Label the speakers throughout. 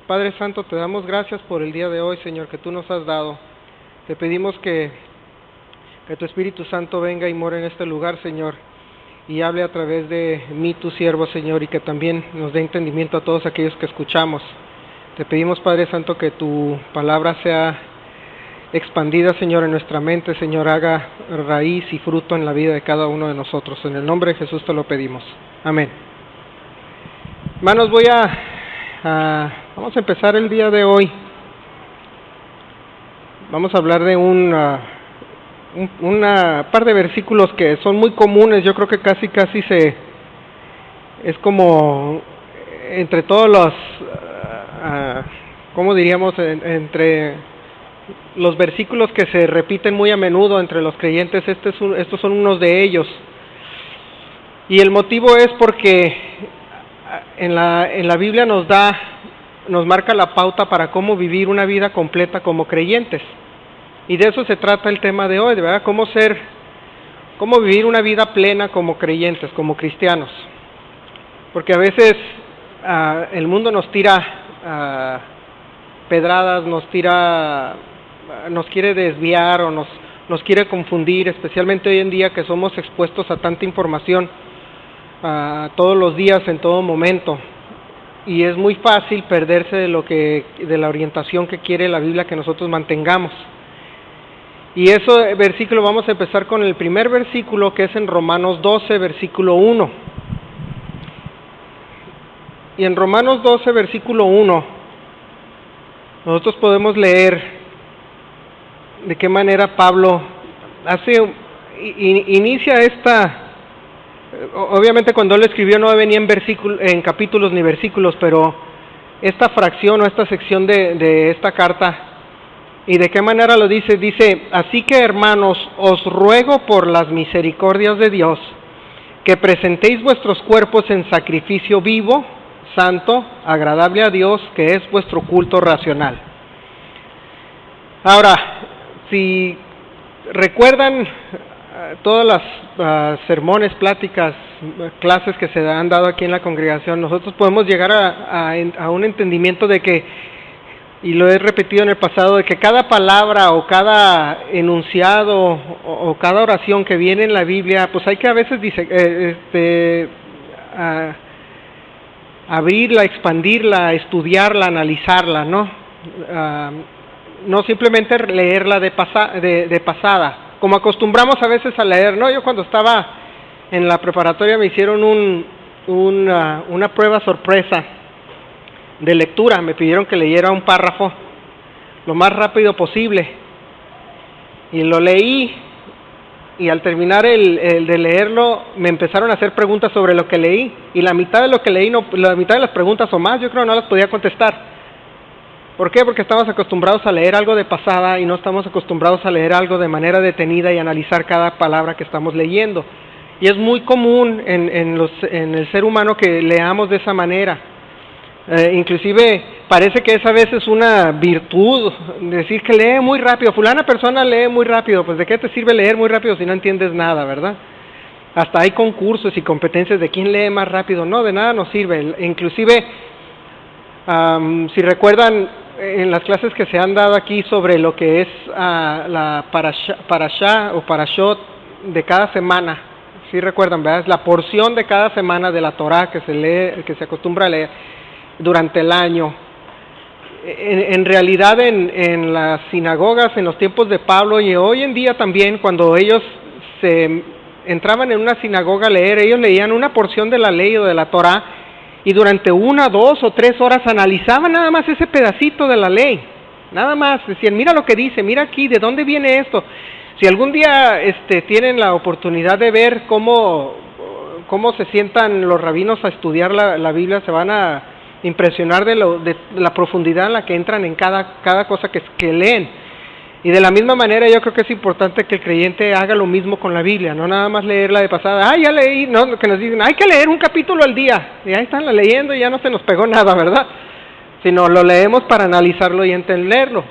Speaker 1: Padre Santo, te damos gracias por el día de hoy, Señor, que tú nos has dado. Te pedimos que tu Espíritu Santo venga y more en este lugar, Señor, y hable a través de mí, tu siervo, Señor, y que también nos dé entendimiento a todos aquellos que escuchamos. Te pedimos, Padre Santo, que tu palabra sea expandida, Señor, en nuestra mente, Señor, haga raíz y fruto en la vida de cada uno de nosotros. En el nombre de Jesús te lo pedimos. Amén. Hermanos, vamos a empezar el día de hoy. Vamos a hablar de una par de versículos que son muy comunes. Yo creo que casi es como entre todos los, ¿cómo diríamos? Entre los versículos que se repiten muy a menudo entre los creyentes, estos son unos de ellos. Y el motivo es porque en la Biblia nos marca la pauta para cómo vivir una vida completa como creyentes. Y de eso se trata el tema de hoy, ¿verdad? Cómo vivir una vida plena como creyentes, como cristianos. Porque a veces el mundo nos tira pedradas, nos quiere desviar o nos quiere confundir, especialmente hoy en día que somos expuestos a tanta información todos los días, en todo momento. Y es muy fácil perderse de la orientación que quiere la Biblia que nosotros mantengamos. Y ese versículo, vamos a empezar con el primer versículo, que es en Romanos 12, versículo 1. Y en Romanos 12, versículo 1, nosotros podemos leer de qué manera Pablo inicia esta. Obviamente cuando él escribió no venía en capítulos ni versículos, pero esta fracción o esta sección de esta carta, ¿y de qué manera lo dice? Dice: así que, hermanos, os ruego por las misericordias de Dios, que presentéis vuestros cuerpos en sacrificio vivo, santo, agradable a Dios, que es vuestro culto racional. Ahora, si recuerdan todas las sermones, pláticas, clases que se han dado aquí en la congregación, nosotros podemos llegar a un entendimiento de que, y lo he repetido en el pasado, de que cada palabra o cada enunciado o cada oración que viene en la Biblia, pues hay que a veces abrirla, expandirla, estudiarla, analizarla, ¿no? No simplemente leerla de pasada, como acostumbramos a veces a leer, ¿no? Yo cuando estaba en la preparatoria me hicieron una prueba sorpresa de lectura. Me pidieron que leyera un párrafo lo más rápido posible. Y lo leí, y al terminar el de leerlo, me empezaron a hacer preguntas sobre lo que leí. Y la mitad de lo que leí, la mitad de las preguntas o más, yo creo no las podía contestar. ¿Por qué? Porque estamos acostumbrados a leer algo de pasada y no estamos acostumbrados a leer algo de manera detenida y analizar cada palabra que estamos leyendo. Y es muy común en el ser humano que leamos de esa manera. Inclusive parece que es a veces una virtud decir que lee muy rápido. Fulana persona lee muy rápido. Pues ¿de qué te sirve leer muy rápido si no entiendes nada, verdad? Hasta hay concursos y competencias de quién lee más rápido. No, de nada nos sirve. Inclusive, si recuerdan, en las clases que se han dado aquí sobre lo que es la parashá o parashot de cada semana, si recuerdan, ¿verdad? Es la porción de cada semana de la Torah que se lee, que se acostumbra a leer durante el año. En realidad en las sinagogas, en los tiempos de Pablo y hoy en día también, cuando ellos se entraban en una sinagoga a leer, ellos leían una porción de la ley o de la Torah, y durante 1, 2 o 3 horas analizaban nada más ese pedacito de la ley. Nada más, decían, mira lo que dice, mira aquí, ¿de dónde viene esto? Si algún día tienen la oportunidad de ver cómo se sientan los rabinos a estudiar la Biblia, se van a impresionar de la profundidad en la que entran en cada cosa que leen. Y de la misma manera yo creo que es importante que el creyente haga lo mismo con la Biblia, no nada más leerla de pasada. Ya leí, no, que nos dicen, hay que leer un capítulo al día, y ahí están leyendo y ya no se nos pegó nada, ¿verdad? Sino lo leemos para analizarlo y entenderlo.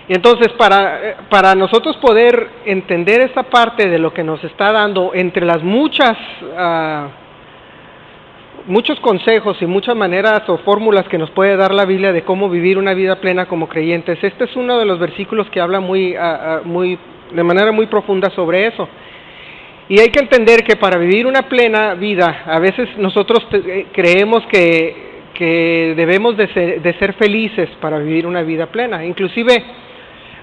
Speaker 1: Y entonces para nosotros poder entender esta parte de lo que nos está dando, entre las muchas muchos consejos y muchas maneras o fórmulas que nos puede dar la Biblia de cómo vivir una vida plena como creyentes. Este es uno de los versículos que habla de manera muy profunda sobre eso. Y hay que entender que para vivir una plena vida, a veces nosotros creemos que debemos de ser felices para vivir una vida plena. Inclusive,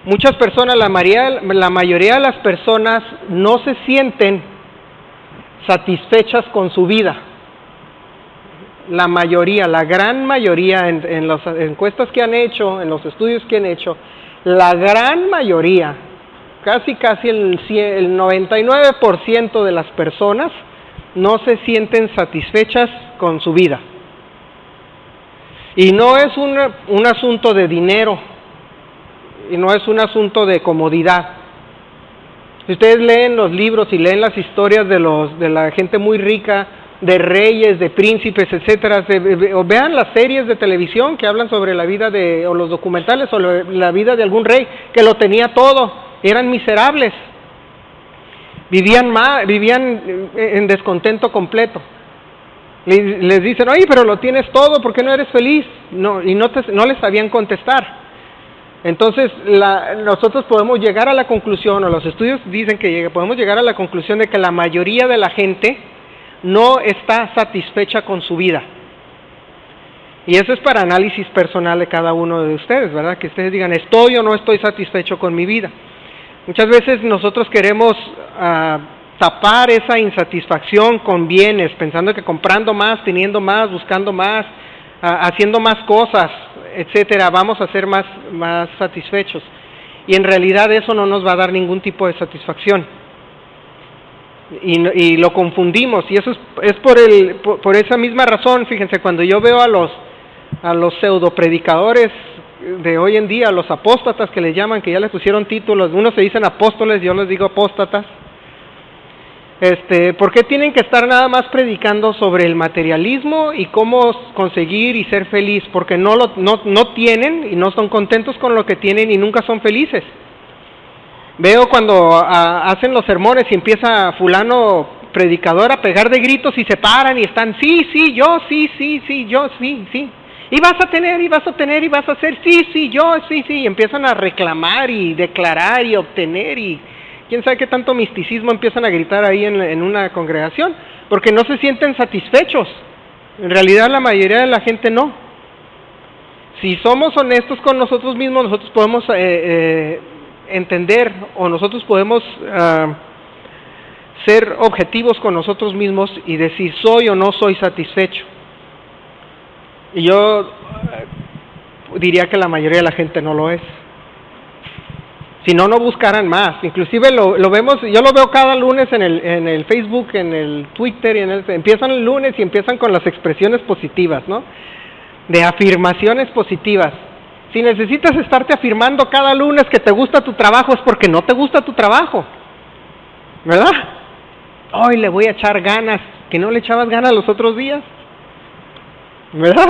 Speaker 1: muchas personas, la mayoría de las personas no se sienten satisfechas con su vida. La mayoría, la gran mayoría, en las encuestas que han hecho, en los estudios que han hecho, la gran mayoría, casi el 99% de las personas no se sienten satisfechas con su vida. Y no es un asunto de dinero, y no es un asunto de comodidad. Si ustedes leen los libros y leen las historias de la gente muy rica, de reyes, de príncipes, etcétera, o vean las series de televisión que hablan sobre la vida o los documentales sobre la vida de algún rey que lo tenía todo, eran miserables, vivían en descontento completo. Les dicen, oye, pero lo tienes todo, ¿por qué no eres feliz? No les sabían contestar. Entonces, nosotros podemos llegar a la conclusión, o los estudios dicen que podemos llegar a la conclusión de que la mayoría de la gente no está satisfecha con su vida. Y eso es para análisis personal de cada uno de ustedes, ¿verdad? Que ustedes digan, ¿estoy o no estoy satisfecho con mi vida? Muchas veces nosotros queremos tapar esa insatisfacción con bienes, pensando que comprando más, teniendo más, buscando más, haciendo más cosas, etcétera, vamos a ser más satisfechos. Y en realidad eso no nos va a dar ningún tipo de satisfacción. Y lo confundimos, y eso es por esa misma razón. Fíjense, cuando yo veo a los pseudo predicadores de hoy en día, los apóstatas que les llaman, que ya les pusieron títulos, unos se dicen apóstoles, yo les digo apóstatas. ¿Por qué tienen que estar nada más predicando sobre el materialismo y cómo conseguir y ser feliz? Porque no tienen y no son contentos con lo que tienen y nunca son felices. Veo cuando hacen los sermones y empieza fulano predicador a pegar de gritos y se paran y están, sí, yo, sí, yo, sí. Y vas a tener, y vas a obtener, y vas a hacer, sí, yo, sí. Y empiezan a reclamar y declarar y obtener y quién sabe qué tanto misticismo empiezan a gritar ahí en una congregación, porque no se sienten satisfechos. En realidad la mayoría de la gente no. Si somos honestos con nosotros mismos, nosotros podemos entender, o nosotros podemos ser objetivos con nosotros mismos y decir, ¿soy o no soy satisfecho? Y yo diría que la mayoría de la gente no lo es. Si no buscaran más. Inclusive lo vemos, yo lo veo cada lunes en el Facebook, en el Twitter, empiezan el lunes y empiezan con las expresiones positivas, ¿no? De afirmaciones positivas. Si necesitas estarte afirmando cada lunes que te gusta tu trabajo, es porque no te gusta tu trabajo, ¿verdad? Hoy le voy a echar ganas, que no le echabas ganas los otros días, ¿verdad?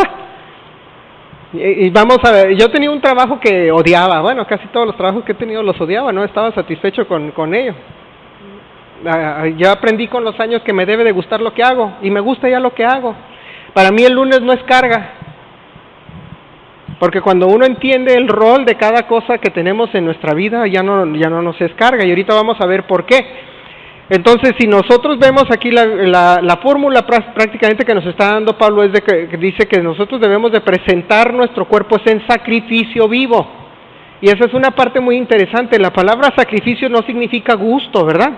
Speaker 1: Y vamos a ver, yo tenía un trabajo que odiaba, bueno, casi todos los trabajos que he tenido los odiaba, no estaba satisfecho con ello. Ya aprendí con los años que me debe de gustar lo que hago, y me gusta ya lo que hago. Para mí el lunes no es carga, porque cuando uno entiende el rol de cada cosa que tenemos en nuestra vida, ya no nos es carga, y ahorita vamos a ver por qué. Entonces, si nosotros vemos aquí la fórmula prácticamente que nos está dando Pablo, es que dice que nosotros debemos de presentar nuestro cuerpo en sacrificio vivo. Y esa es una parte muy interesante. La palabra sacrificio no significa gusto, ¿verdad?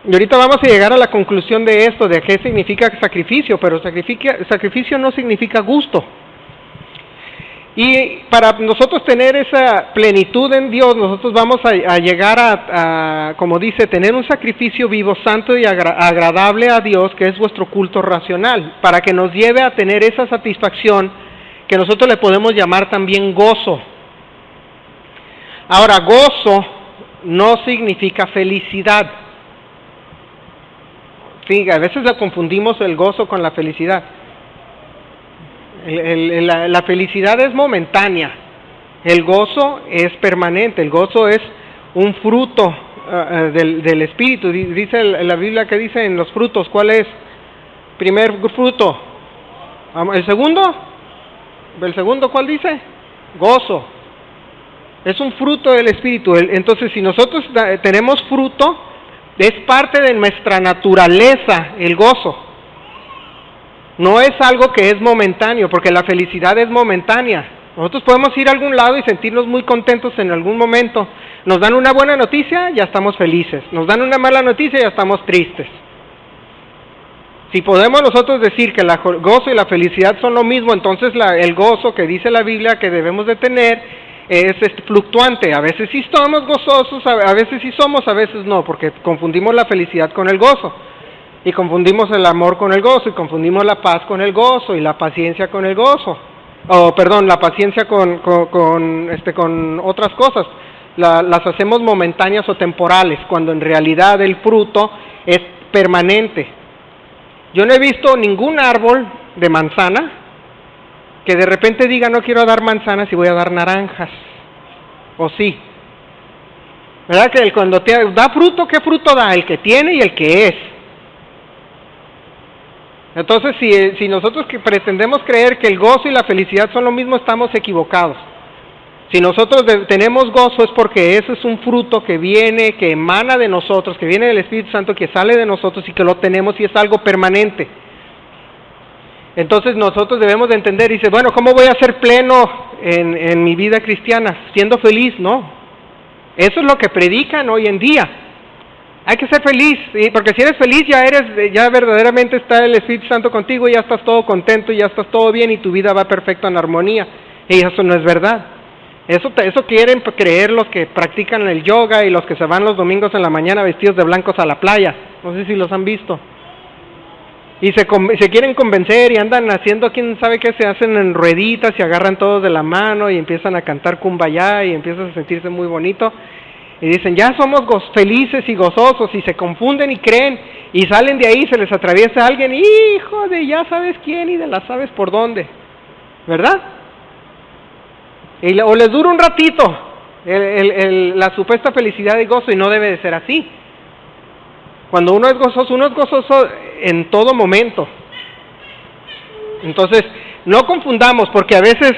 Speaker 1: Y ahorita vamos a llegar a la conclusión de esto, de qué significa sacrificio, pero sacrificio no significa gusto. Y para nosotros tener esa plenitud en Dios, nosotros vamos a llegar a, como dice, tener un sacrificio vivo, santo y agradable a Dios, que es vuestro culto racional, para que nos lleve a tener esa satisfacción que nosotros le podemos llamar también gozo. Ahora, gozo no significa felicidad. Sí, a veces lo confundimos el gozo con la felicidad. La felicidad es momentánea, el gozo es permanente, el gozo es un fruto del Espíritu. Dice la Biblia, que dice en los frutos, ¿cuál es? primer fruto. ¿El segundo cuál dice? Gozo. Es un fruto del Espíritu. Entonces, si nosotros tenemos fruto, es parte de nuestra naturaleza el gozo. No es algo que es momentáneo, porque la felicidad es momentánea. Nosotros podemos ir a algún lado y sentirnos muy contentos en algún momento. Nos dan una buena noticia, ya estamos felices. Nos dan una mala noticia, ya estamos tristes. Si podemos nosotros decir que el gozo y la felicidad son lo mismo, entonces el gozo que dice la Biblia que debemos de tener es fluctuante. A veces sí somos gozosos, a veces sí somos, a veces no, porque confundimos la felicidad con el gozo. Y confundimos el amor con el gozo, y confundimos la paz con el gozo, y la paciencia con el gozo. La paciencia con otras cosas. Las hacemos momentáneas o temporales, cuando en realidad el fruto es permanente. Yo no he visto ningún árbol de manzana que de repente diga no quiero dar manzanas y voy a dar naranjas. ¿O sí? ¿Verdad que cuando te da fruto, qué fruto da? El que tiene y el que es. Entonces, si nosotros pretendemos creer que el gozo y la felicidad son lo mismo, estamos equivocados. Si nosotros tenemos gozo es porque ese es un fruto que viene, que emana de nosotros, que viene del Espíritu Santo, que sale de nosotros y que lo tenemos y es algo permanente. Entonces nosotros debemos de entender, dice, bueno, ¿cómo voy a ser pleno en mi vida cristiana? Siendo feliz, ¿no? Eso es lo que predican hoy en día. Hay que ser feliz, ¿sí? Porque si eres feliz ya verdaderamente está el Espíritu Santo contigo y ya estás todo contento y ya estás todo bien y tu vida va perfecta en armonía. Y eso no es verdad. Eso quieren creer los que practican el yoga y los que se van los domingos en la mañana vestidos de blancos a la playa. No sé si los han visto. Y se quieren convencer y andan haciendo quién sabe qué, se hacen en rueditas y agarran todos de la mano y empiezan a cantar Kumbaya y empiezan a sentirse muy bonito. Y dicen, ya somos felices y gozosos, y se confunden y creen, y salen de ahí, se les atraviesa alguien, hijo de ya sabes quién y de la sabes por dónde, ¿verdad? O les dura un ratito la supuesta felicidad y gozo, y no debe de ser así. Cuando uno es gozoso en todo momento. Entonces, no confundamos, porque a veces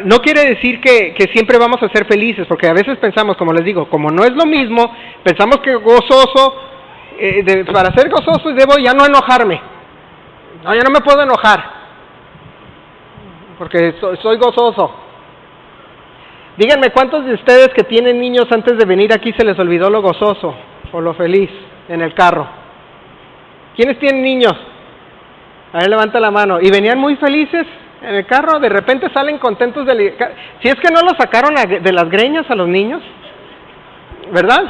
Speaker 1: no quiere decir que siempre vamos a ser felices, porque a veces pensamos, como les digo, como no es lo mismo, pensamos que gozoso, para ser gozoso debo ya no enojarme. No, ya no me puedo enojar, porque soy gozoso. Díganme, ¿cuántos de ustedes que tienen niños antes de venir aquí se les olvidó lo gozoso o lo feliz en el carro? ¿Quiénes tienen niños? A ver, levanta la mano. ¿Y venían muy felices en el carro? De repente salen contentos si es que no los sacaron de las greñas a los niños, ¿verdad?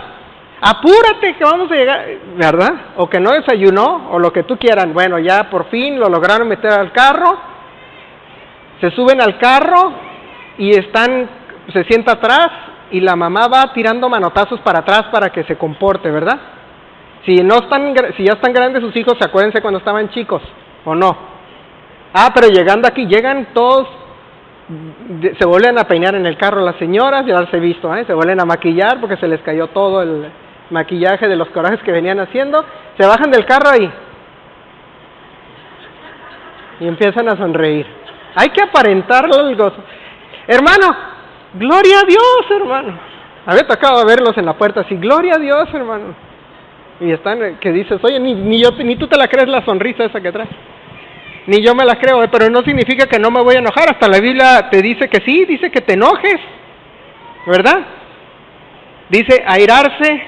Speaker 1: Apúrate que vamos a llegar, ¿verdad? O que no desayunó, o lo que tú quieras. Bueno, ya por fin lo lograron meter al carro. Se suben al carro y se sienta atrás y la mamá va tirando manotazos para atrás para que se comporte, ¿verdad? Si ya están grandes sus hijos, acuérdense cuando estaban chicos. ¿O no? Pero llegando aquí, llegan todos, se vuelven a peinar en el carro las señoras, ya las he visto, se vuelven a maquillar porque se les cayó todo el maquillaje de los corajes que venían haciendo, se bajan del carro y empiezan a sonreír. Hay que aparentarlo el gozo. Hermano, gloria a Dios, hermano. A mí me tocaba verlos en la puerta así, gloria a Dios, hermano. Y están, que dices, oye, ni tú te la crees la sonrisa esa que traes. Ni yo me la creo, pero no significa que no me voy a enojar. Hasta la Biblia te dice que sí, dice que te enojes, ¿verdad? Dice airarse,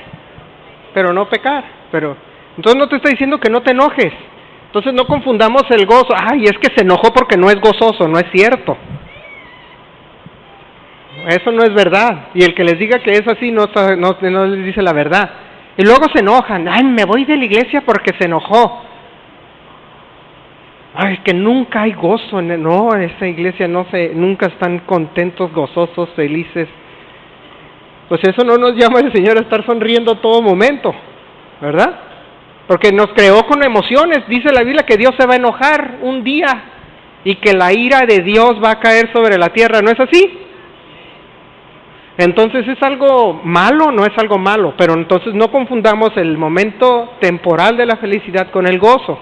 Speaker 1: pero no pecar. Entonces no te está diciendo que no te enojes. Entonces no confundamos el gozo. Es que se enojó porque no es gozoso, no es cierto. Eso no es verdad. Y el que les diga que es así no les dice la verdad. Y luego se enojan. Me voy de la iglesia porque se enojó. Es que nunca hay gozo, en esa iglesia nunca están contentos, gozosos, felices. Pues eso no nos llama el Señor a estar sonriendo todo momento, ¿verdad? Porque nos creó con emociones. Dice la Biblia que Dios se va a enojar un día y que la ira de Dios va a caer sobre la tierra, ¿no es así? Entonces, ¿es algo malo? No es algo malo, pero entonces no confundamos el momento temporal de la felicidad con el gozo.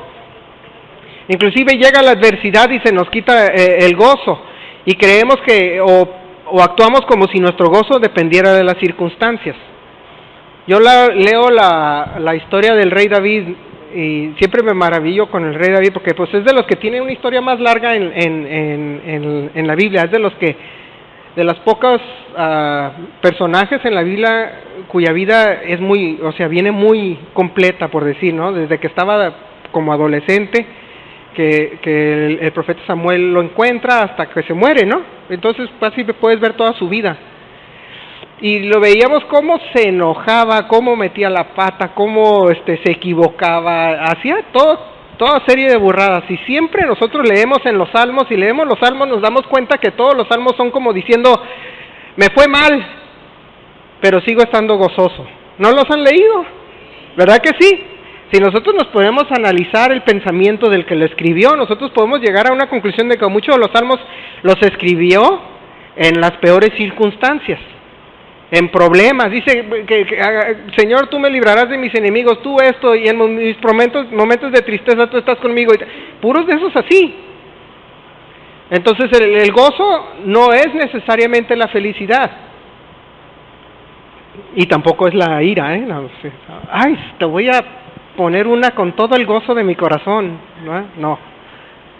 Speaker 1: Inclusive llega la adversidad y se nos quita el gozo, y creemos que, o actuamos como si nuestro gozo dependiera de las circunstancias. Yo leo la historia del rey David, y siempre me maravillo con el rey David, porque pues es de los que tienen una historia más larga en la Biblia, es de las pocas personajes en la Biblia cuya vida es muy, o sea, viene muy completa, por decir, ¿no? Desde que estaba como adolescente, que el profeta Samuel lo encuentra hasta que se muere, ¿no? Entonces así puedes ver toda su vida. Y lo veíamos cómo se enojaba, cómo metía la pata, cómo se equivocaba, hacía toda serie de burradas. Y siempre nosotros leemos en los Salmos, y leemos los Salmos, nos damos cuenta que todos los Salmos son como diciendo, me fue mal, pero sigo estando gozoso. ¿No los han leído? ¿Verdad que sí? Si nosotros nos podemos analizar el pensamiento del que lo escribió, nosotros podemos llegar a una conclusión de que muchos de los Salmos los escribió en las peores circunstancias, en problemas. Dice que Señor, tú me librarás de mis enemigos, tú esto, y en mis momentos de tristeza tú estás conmigo, puros de esos así. Entonces el gozo no es necesariamente la felicidad, y tampoco es la ira, no, ay, te voy a poner una con todo el gozo de mi corazón, no,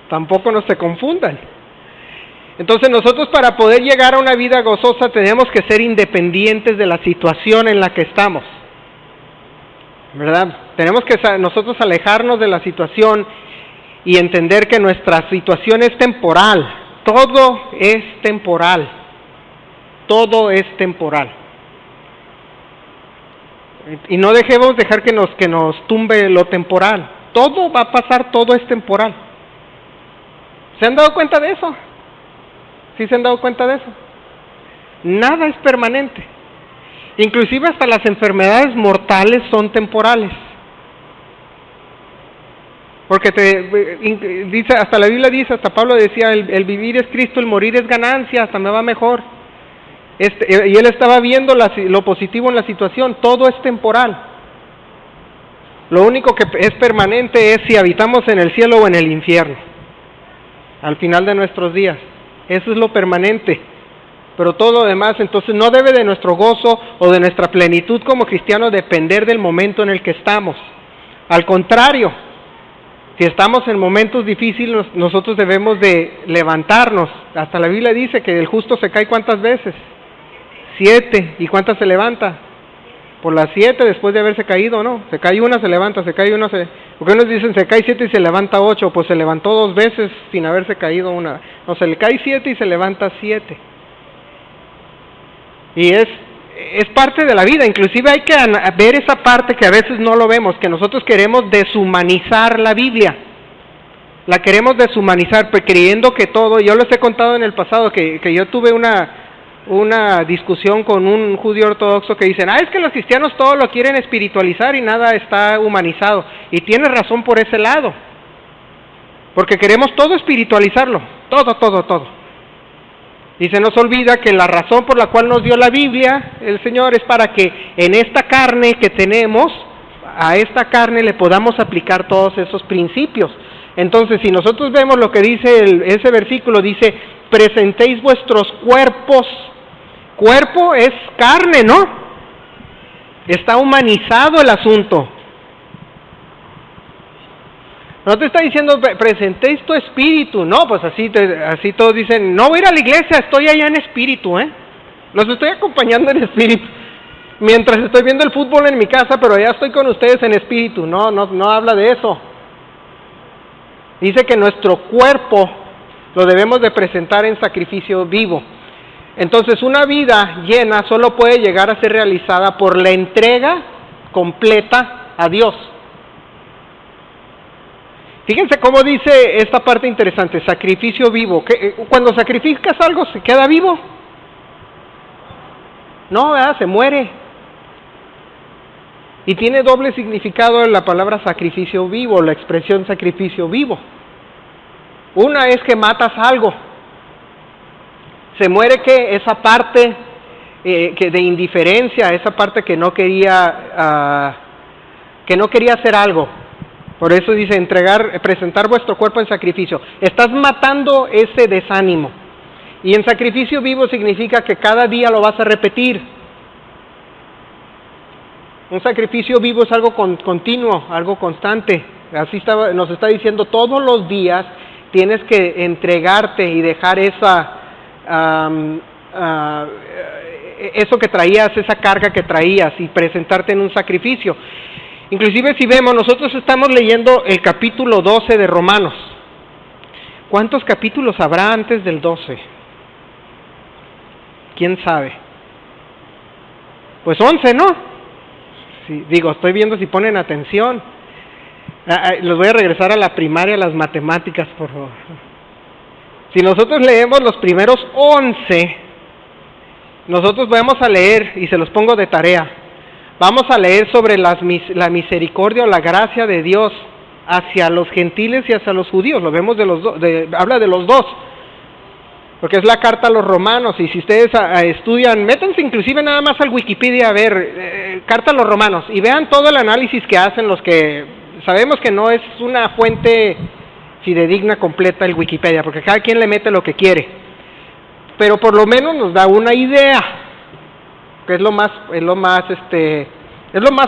Speaker 1: tampoco no se confundan. Entonces nosotros, para poder llegar a una vida gozosa, tenemos que ser independientes de la situación en la que estamos, ¿verdad? Tenemos que nosotros alejarnos de la situación y entender que nuestra situación es temporal. Todo es temporal. Todo es temporal. Y no dejemos dejar que nos tumbe lo temporal. Todo va a pasar, todo es temporal. ¿Se han dado cuenta de eso? ¿Sí se han dado cuenta de eso? Nada es permanente. Inclusive hasta las enfermedades mortales son temporales. Porque dice, hasta la Biblia dice, hasta Pablo decía, el vivir es Cristo, el morir es ganancia, hasta me va mejor. Y él estaba viendo lo positivo en la situación. Todo es temporal. Lo único que es permanente es si habitamos en el cielo o en el infierno, al final de nuestros días. Eso es lo permanente. Pero todo lo demás, entonces, no debe de nuestro gozo o de nuestra plenitud como cristianos depender del momento en el que estamos. Al contrario, si estamos en momentos difíciles, nosotros debemos de levantarnos. Hasta la Biblia dice que el justo se cae ¿cuántas veces? 7. ¿Y cuántas se levanta? Por las 7 después de haberse caído, ¿no? Se cae una, se levanta, se cae una, porque unos dicen se cae 7 y se levanta 8, pues se levantó 2 veces sin haberse caído una. No, se le cae 7 y se levanta 7. Y es parte de la vida. Inclusive hay que ver esa parte que a veces no lo vemos, que nosotros queremos deshumanizar la Biblia. La queremos deshumanizar, pues, creyendo que todo, yo les he contado en el pasado que yo tuve una discusión con un judío ortodoxo que dicen, es que los cristianos todo lo quieren espiritualizar y nada está humanizado. Y tiene razón por ese lado, porque queremos todo espiritualizarlo, todo. Y se nos olvida que la razón por la cual nos dio la Biblia el Señor es para que en esta carne que tenemos, a esta carne le podamos aplicar todos esos principios. Entonces, si nosotros vemos lo que dice ese versículo, dice, presentéis vuestros cuerpos. Cuerpo es carne, ¿no? Está humanizado el asunto. No te está diciendo, presentéis tu espíritu. No, pues así todos dicen, no voy a ir a la iglesia, estoy allá en espíritu, Los estoy acompañando en espíritu. Mientras estoy viendo el fútbol en mi casa, pero allá estoy con ustedes en espíritu. No habla de eso. Dice que nuestro cuerpo lo debemos de presentar en sacrificio vivo. Entonces, una vida llena solo puede llegar a ser realizada por la entrega completa a Dios. Fíjense cómo dice esta parte interesante, sacrificio vivo. Cuando sacrificas algo, ¿se queda vivo? No, ¿verdad? Se muere. Y tiene doble significado en la palabra sacrificio vivo, la expresión sacrificio vivo. Una es que matas algo. Se muere esa parte que de indiferencia, esa parte que no quería hacer algo. Por eso dice presentar vuestro cuerpo en sacrificio. Estás matando ese desánimo. Y en sacrificio vivo significa que cada día lo vas a repetir. Un sacrificio vivo es algo continuo, algo constante. Así nos está diciendo, todos los días tienes que entregarte y dejar eso que traías, esa carga que traías, y presentarte en un sacrificio. Inclusive si vemos, nosotros estamos leyendo el capítulo 12 de Romanos. ¿Cuántos capítulos habrá antes del 12? ¿Quién sabe? Pues 11, ¿no? Sí, digo, estoy viendo si ponen atención. Los voy a regresar a la primaria, a las matemáticas, por favor. Si nosotros leemos los primeros 11, nosotros vamos a leer, y se los pongo de tarea, vamos a leer sobre la misericordia o la gracia de Dios hacia los gentiles y hacia los judíos. Lo vemos habla de los dos, porque es la carta a los romanos. Y si ustedes estudian, métanse inclusive nada más al Wikipedia a ver, carta a los romanos, y vean todo el análisis que hacen los que, sabemos que no es una fuente fidedigna completa el Wikipedia, porque cada quien le mete lo que quiere, pero por lo menos nos da una idea, que es lo más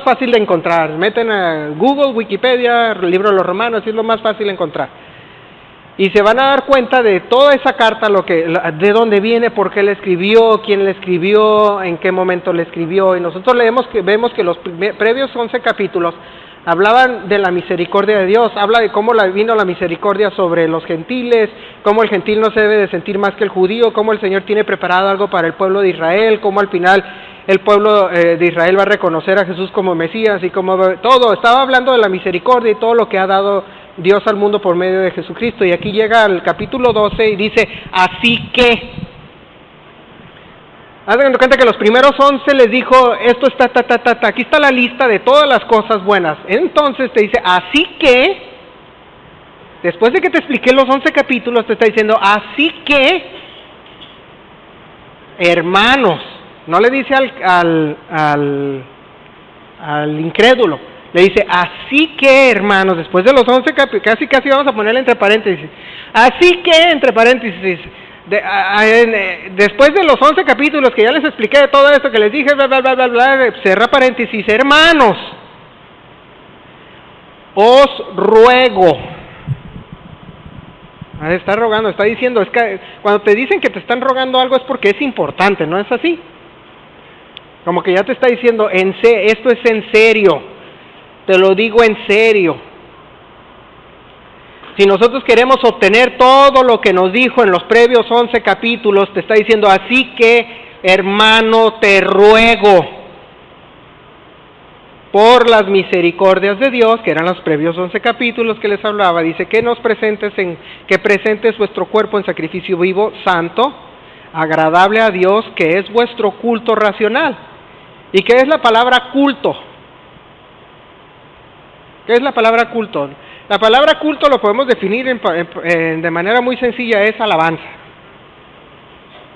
Speaker 1: fácil de encontrar. Meten a Google, Wikipedia, el libro de los romanos, y es lo más fácil de encontrar. Y se van a dar cuenta de toda esa carta, de dónde viene, por qué la escribió, quién la escribió, en qué momento la escribió. Y nosotros vemos que los previos 11 capítulos hablaban de la misericordia de Dios, habla de cómo vino la misericordia sobre los gentiles, cómo el gentil no se debe de sentir más que el judío, cómo el Señor tiene preparado algo para el pueblo de Israel, cómo al final el pueblo de Israel va a reconocer a Jesús como Mesías, y como todo, estaba hablando de la misericordia y todo lo que ha dado Dios al mundo por medio de Jesucristo. Y aquí llega al capítulo 12 y dice, así que, hagan de cuenta que los primeros 11 les dijo, esto está, aquí está la lista de todas las cosas buenas. Entonces te dice, así que, después de que te expliqué los 11 capítulos, te está diciendo, así que, hermanos, no le dice al incrédulo, le dice, así que, hermanos, después de los 11 capítulos, casi vamos a ponerle entre paréntesis, así que, entre paréntesis, después de los 11 capítulos que ya les expliqué de todo esto que les dije, cierra paréntesis, hermanos, os ruego. Está rogando, está diciendo, es que cuando te dicen que te están rogando algo es porque es importante, ¿no es así? Como que ya te está diciendo, esto es en serio, te lo digo en serio. Si nosotros queremos obtener todo lo que nos dijo en los previos 11 capítulos, te está diciendo, así que, hermano, te ruego, por las misericordias de Dios, que eran los previos 11 capítulos que les hablaba, dice que presentes vuestro cuerpo en sacrificio vivo, santo, agradable a Dios, que es vuestro culto racional. ¿Y qué es la palabra culto? ¿Qué es la palabra culto? La palabra culto lo podemos definir de manera muy sencilla, es alabanza.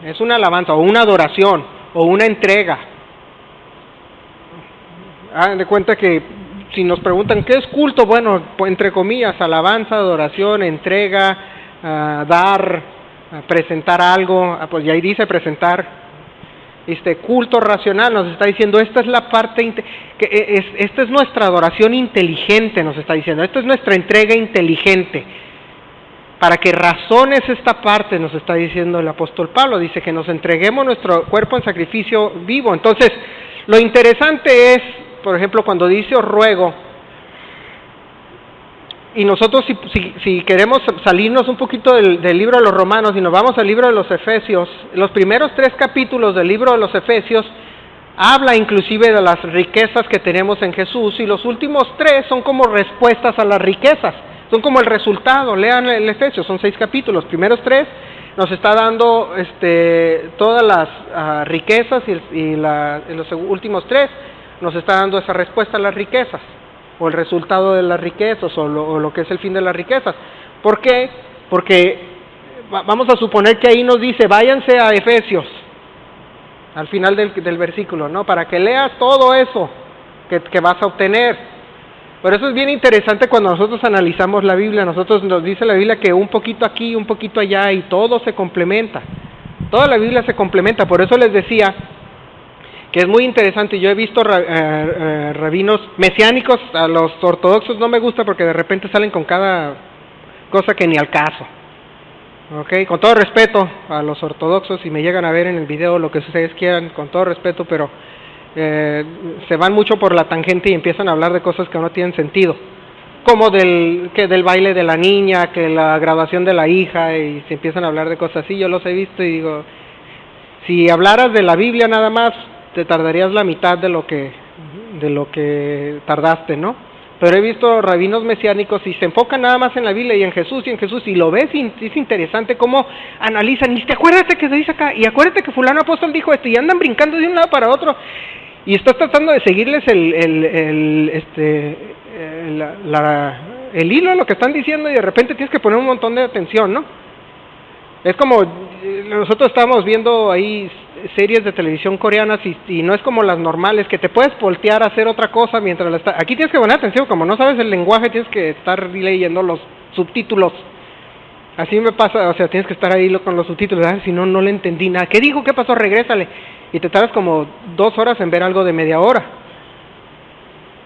Speaker 1: Es una alabanza, o una adoración, o una entrega. Hagan de cuenta que si nos preguntan ¿qué es culto? Bueno, entre comillas, alabanza, adoración, entrega, dar, presentar algo, pues ya ahí dice presentar. Culto racional nos está diciendo, esta es la parte, esta es nuestra adoración inteligente, nos está diciendo, esta es nuestra entrega inteligente, para que razones esta parte, nos está diciendo el apóstol Pablo, dice que nos entreguemos nuestro cuerpo en sacrificio vivo. Entonces, lo interesante es, por ejemplo, cuando dice os ruego, y nosotros si queremos salirnos un poquito del libro de los Romanos y nos vamos al libro de los Efesios, los primeros 3 capítulos del libro de los Efesios habla inclusive de las riquezas que tenemos en Jesús, y los últimos 3 son como respuestas a las riquezas, son como el resultado. Lean el Efesios, son 6 capítulos, primeros 3 nos está dando todas las riquezas, y en los últimos 3 nos está dando esa respuesta a las riquezas, o el resultado de las riquezas, o lo que es el fin de las riquezas. ¿Por qué? Porque vamos a suponer que ahí nos dice, váyanse a Efesios, al final del versículo, ¿no? Para que leas todo eso que vas a obtener. Por eso es bien interesante cuando nosotros analizamos la Biblia. Nosotros nos dice la Biblia que un poquito aquí, un poquito allá, y todo se complementa. Toda la Biblia se complementa. Por eso les decía que es muy interesante. Yo he visto rabinos mesiánicos. A los ortodoxos no me gusta porque de repente salen con cada cosa que ni al caso. Okay, con todo respeto a los ortodoxos, si me llegan a ver en el video, lo que ustedes quieran, con todo respeto, pero se van mucho por la tangente y empiezan a hablar de cosas que no tienen sentido, como del baile de la niña, que la graduación de la hija, y se empiezan a hablar de cosas así. Yo los he visto y digo, si hablaras de la Biblia nada más, te tardarías la mitad de lo que tardaste, ¿no? Pero he visto rabinos mesiánicos y se enfocan nada más en la Biblia y en Jesús, y lo ves, y es interesante cómo analizan. Y acuérdate que se dice acá, y acuérdate que fulano apóstol dijo esto, y andan brincando de un lado para otro, y estás tratando de seguirles el hilo a lo que están diciendo, y de repente tienes que poner un montón de atención, ¿no? Es como, nosotros estábamos viendo ahí series de televisión coreanas y no es como las normales, que te puedes voltear a hacer otra cosa mientras la estás... Aquí tienes que poner atención, como no sabes el lenguaje, tienes que estar leyendo los subtítulos. Así me pasa, o sea, tienes que estar ahí con los subtítulos, si no, no le entendí nada. ¿Qué dijo? ¿Qué pasó? Regrésale. Y te tardas como 2 horas en ver algo de media hora.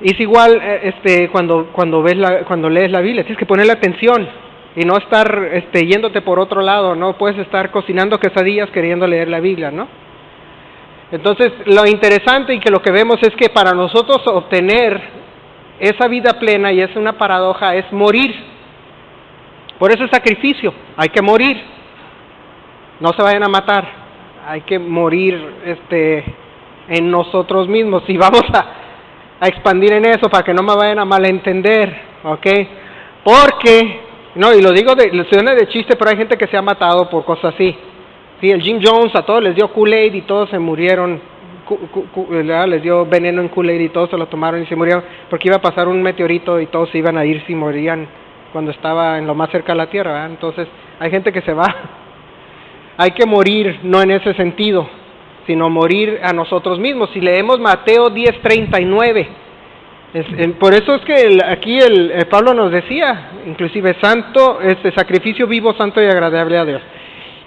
Speaker 1: Y es igual cuando lees la Biblia, tienes que ponerle atención y no estar yéndote por otro lado. No puedes estar cocinando quesadillas queriendo leer la Biblia, ¿no? Entonces, lo interesante y que lo que vemos es que para nosotros obtener esa vida plena, y es una paradoja, es morir. Por eso es sacrificio, hay que morir. No se vayan a matar, hay que morir en nosotros mismos. Y vamos a expandir en eso para que no me vayan a malentender, ¿ok? Porque, no, y lo suena de chiste, pero hay gente que se ha matado por cosas así. Sí, el Jim Jones a todos les dio Kool-Aid y todos se murieron, les dio veneno en Kool-Aid y todos se lo tomaron y se murieron porque iba a pasar un meteorito y todos se iban a ir si morían cuando estaba en lo más cerca de la Tierra, ¿verdad? Entonces hay gente que se va. Hay que morir, no en ese sentido, sino morir a nosotros mismos. Si leemos Mateo 10:39, por eso es que aquí Pablo nos decía, inclusive santo, sacrificio vivo, santo y agradable a Dios.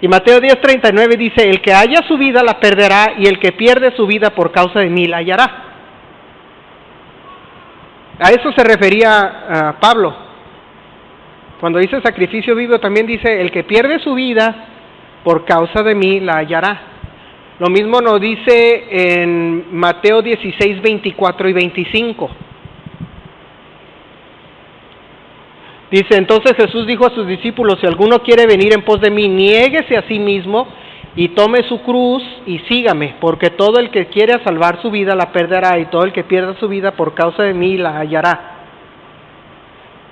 Speaker 1: Y Mateo 10:39 dice, el que haya su vida la perderá, y el que pierde su vida por causa de mí la hallará. A eso se refería Pablo. Cuando dice sacrificio vivo, también dice, el que pierde su vida por causa de mí la hallará. Lo mismo nos dice en Mateo 16:24 y 25. Dice, entonces Jesús dijo a sus discípulos, si alguno quiere venir en pos de mí, niéguese a sí mismo y tome su cruz y sígame, porque todo el que quiere salvar su vida la perderá, y todo el que pierda su vida por causa de mí la hallará.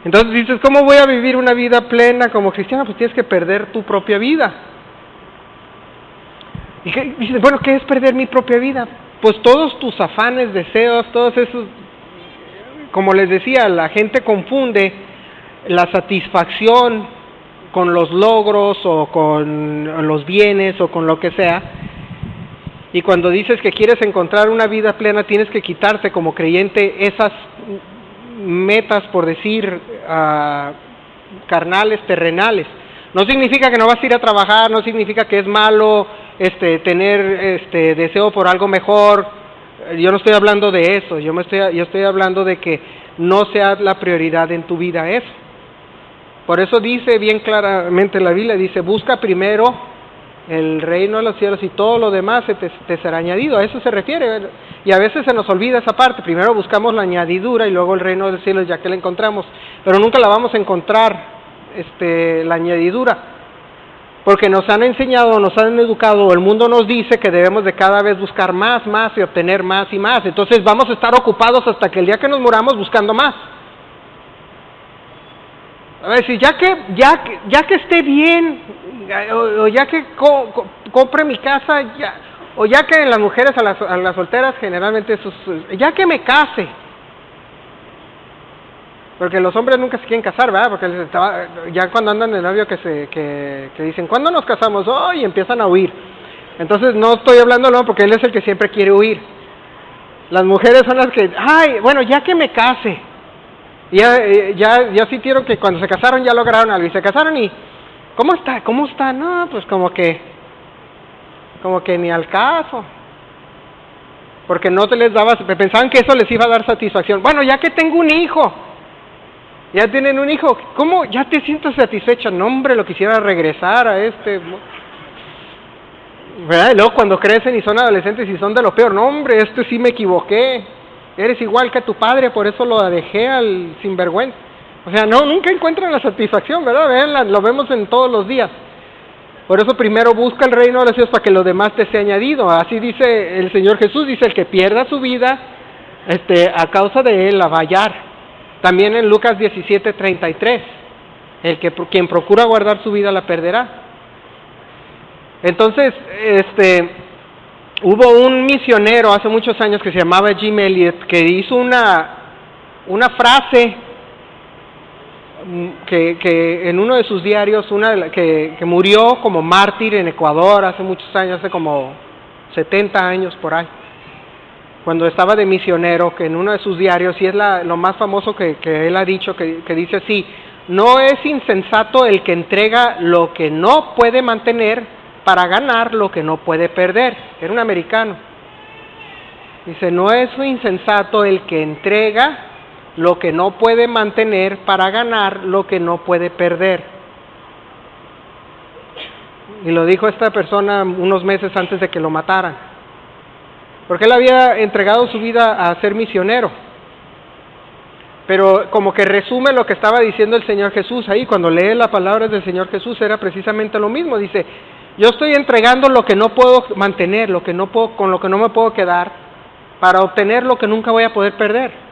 Speaker 1: Entonces dices, ¿cómo voy a vivir una vida plena como cristiano? Pues tienes que perder tu propia vida. Y dices, bueno, ¿qué es perder mi propia vida? Pues todos tus afanes, deseos, todos esos, como les decía, la gente confunde la satisfacción con los logros o con los bienes o con lo que sea, y cuando dices que quieres encontrar una vida plena tienes que quitarte como creyente esas metas, por decir, carnales, terrenales. No significa que no vas a ir a trabajar, no significa que es malo tener deseo por algo mejor. Yo no estoy hablando de eso, yo estoy hablando de que no sea la prioridad en tu vida eso. Por eso dice bien claramente la Biblia, dice, busca primero el reino de los cielos y todo lo demás te será añadido. A eso se refiere, y a veces se nos olvida esa parte. Primero buscamos la añadidura y luego el reino de los cielos ya que la encontramos, pero nunca la vamos a encontrar, la añadidura, porque nos han enseñado, nos han educado, el mundo nos dice que debemos de cada vez buscar más y obtener más y más. Entonces vamos a estar ocupados hasta que el día que nos muramos buscando más. A ver, si ya que esté bien, o ya que compre mi casa, o ya que las mujeres a las solteras generalmente, ya que me case, porque los hombres nunca se quieren casar, ¿verdad? Porque ya cuando andan de novio que dicen, ¿cuándo nos casamos? Oh, y empiezan a huir. Entonces no estoy hablando, no, porque él es el que siempre quiere huir. Las mujeres son las que, bueno, ya que me case. Ya sintieron que cuando se casaron ya lograron algo, y se casaron y, ¿cómo está? No, pues como que ni al caso, porque no se les daba, pensaban que eso les iba a dar satisfacción. Bueno, ya que tengo un hijo, ya tienen un hijo, ¿cómo ya te sientes satisfecha? No, hombre, lo quisiera regresar a ¿verdad? Y luego cuando crecen y son adolescentes y son de lo peor, no, hombre, sí me equivoqué, eres igual que tu padre, por eso lo dejé al sinvergüenza. O sea, no, nunca encuentran la satisfacción, ¿verdad? Lo vemos en todos los días. Por eso primero busca el reino de los cielos para que lo demás te sea añadido. Así dice el Señor Jesús, dice, el que pierda su vida, a causa de él la va a hallar. También en Lucas 17:33, quien procura guardar su vida la perderá. Entonces, hubo un misionero hace muchos años que se llamaba Jim Elliot, que hizo una frase que en uno de sus diarios, que murió como mártir en Ecuador hace muchos años, hace como 70 años por ahí, cuando estaba de misionero, que en uno de sus diarios, y es lo más famoso que él ha dicho, que dice así: no es insensato el que entrega lo que no puede mantener para ganar lo que no puede perder. Era un americano. Dice, no es insensato el que entrega lo que no puede mantener para ganar lo que no puede perder. Y lo dijo esta persona unos meses antes de que lo mataran, porque él había entregado su vida a ser misionero. Pero como que resume lo que estaba diciendo el Señor Jesús ahí, cuando lee las palabras del Señor Jesús, era precisamente lo mismo. Dice, yo estoy entregando lo que no puedo mantener, con lo que no me puedo quedar, para obtener lo que nunca voy a poder perder.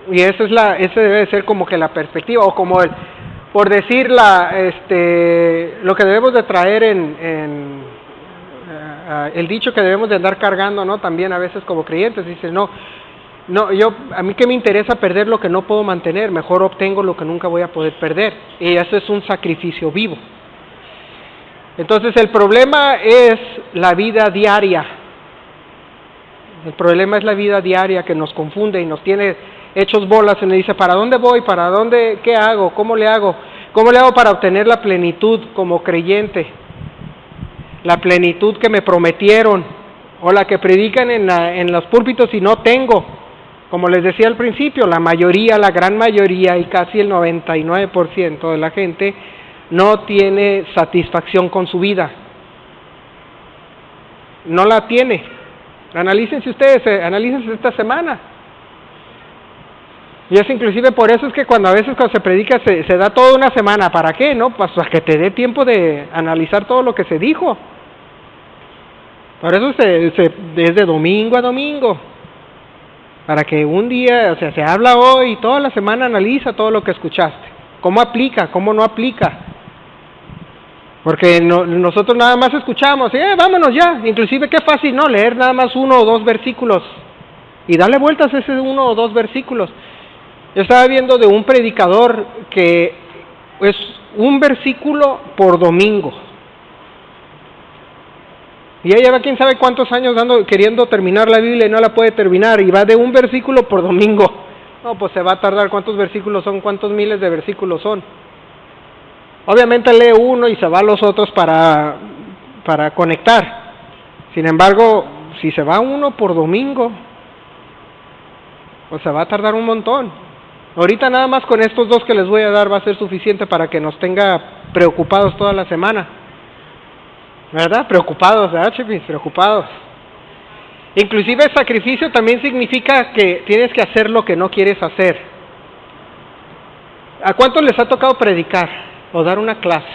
Speaker 1: Y ese debe ser como que la perspectiva, o como por decir lo que debemos de traer el dicho que debemos de andar cargando, ¿no? También a veces como creyentes, dice, a mí que me interesa perder lo que no puedo mantener, mejor obtengo lo que nunca voy a poder perder. Y eso es un sacrificio vivo. Entonces el problema es la vida diaria. El problema es la vida diaria que nos confunde y nos tiene hechos bolas y nos dice, ¿para dónde voy? ¿Para dónde? ¿Qué hago? ¿Cómo le hago? ¿Cómo le hago para obtener la plenitud como creyente? La plenitud que me prometieron, o la que predican en los púlpitos y no tengo. Como les decía al principio, la gran mayoría y casi el 99% de la gente no tiene satisfacción con su vida. No la tiene. Analícense ustedes, analícense esta semana. Y es inclusive por eso es que a veces cuando se predica se da toda una semana. ¿Para qué? ¿No? Pues para que te dé tiempo de analizar todo lo que se dijo. Por eso es de domingo a domingo. Para que un día, se habla hoy y toda la semana analiza todo lo que escuchaste. ¿Cómo aplica? ¿Cómo no aplica? Porque nosotros nada más escuchamos, vámonos ya. Inclusive qué fácil, ¿no? Leer nada más 1 o 2 versículos y darle vueltas a ese 1 o 2 versículos. Yo estaba viendo de un predicador que es un versículo por domingo. Y ya lleva quién sabe cuántos años queriendo terminar la Biblia y no la puede terminar, y va de un versículo por domingo. No, pues se va a tardar. ¿Cuántos versículos son? ¿Cuántos miles de versículos son? Obviamente lee uno y se va a los otros para conectar. Sin embargo, si se va uno por domingo, pues se va a tardar un montón. Ahorita nada más con estos 2 que les voy a dar va a ser suficiente para que nos tenga preocupados toda la semana. ¿Verdad? Preocupados, ¿verdad, Chipis? Preocupados. Inclusive el sacrificio también significa que tienes que hacer lo que no quieres hacer. ¿A cuántos les ha tocado predicar o dar una clase?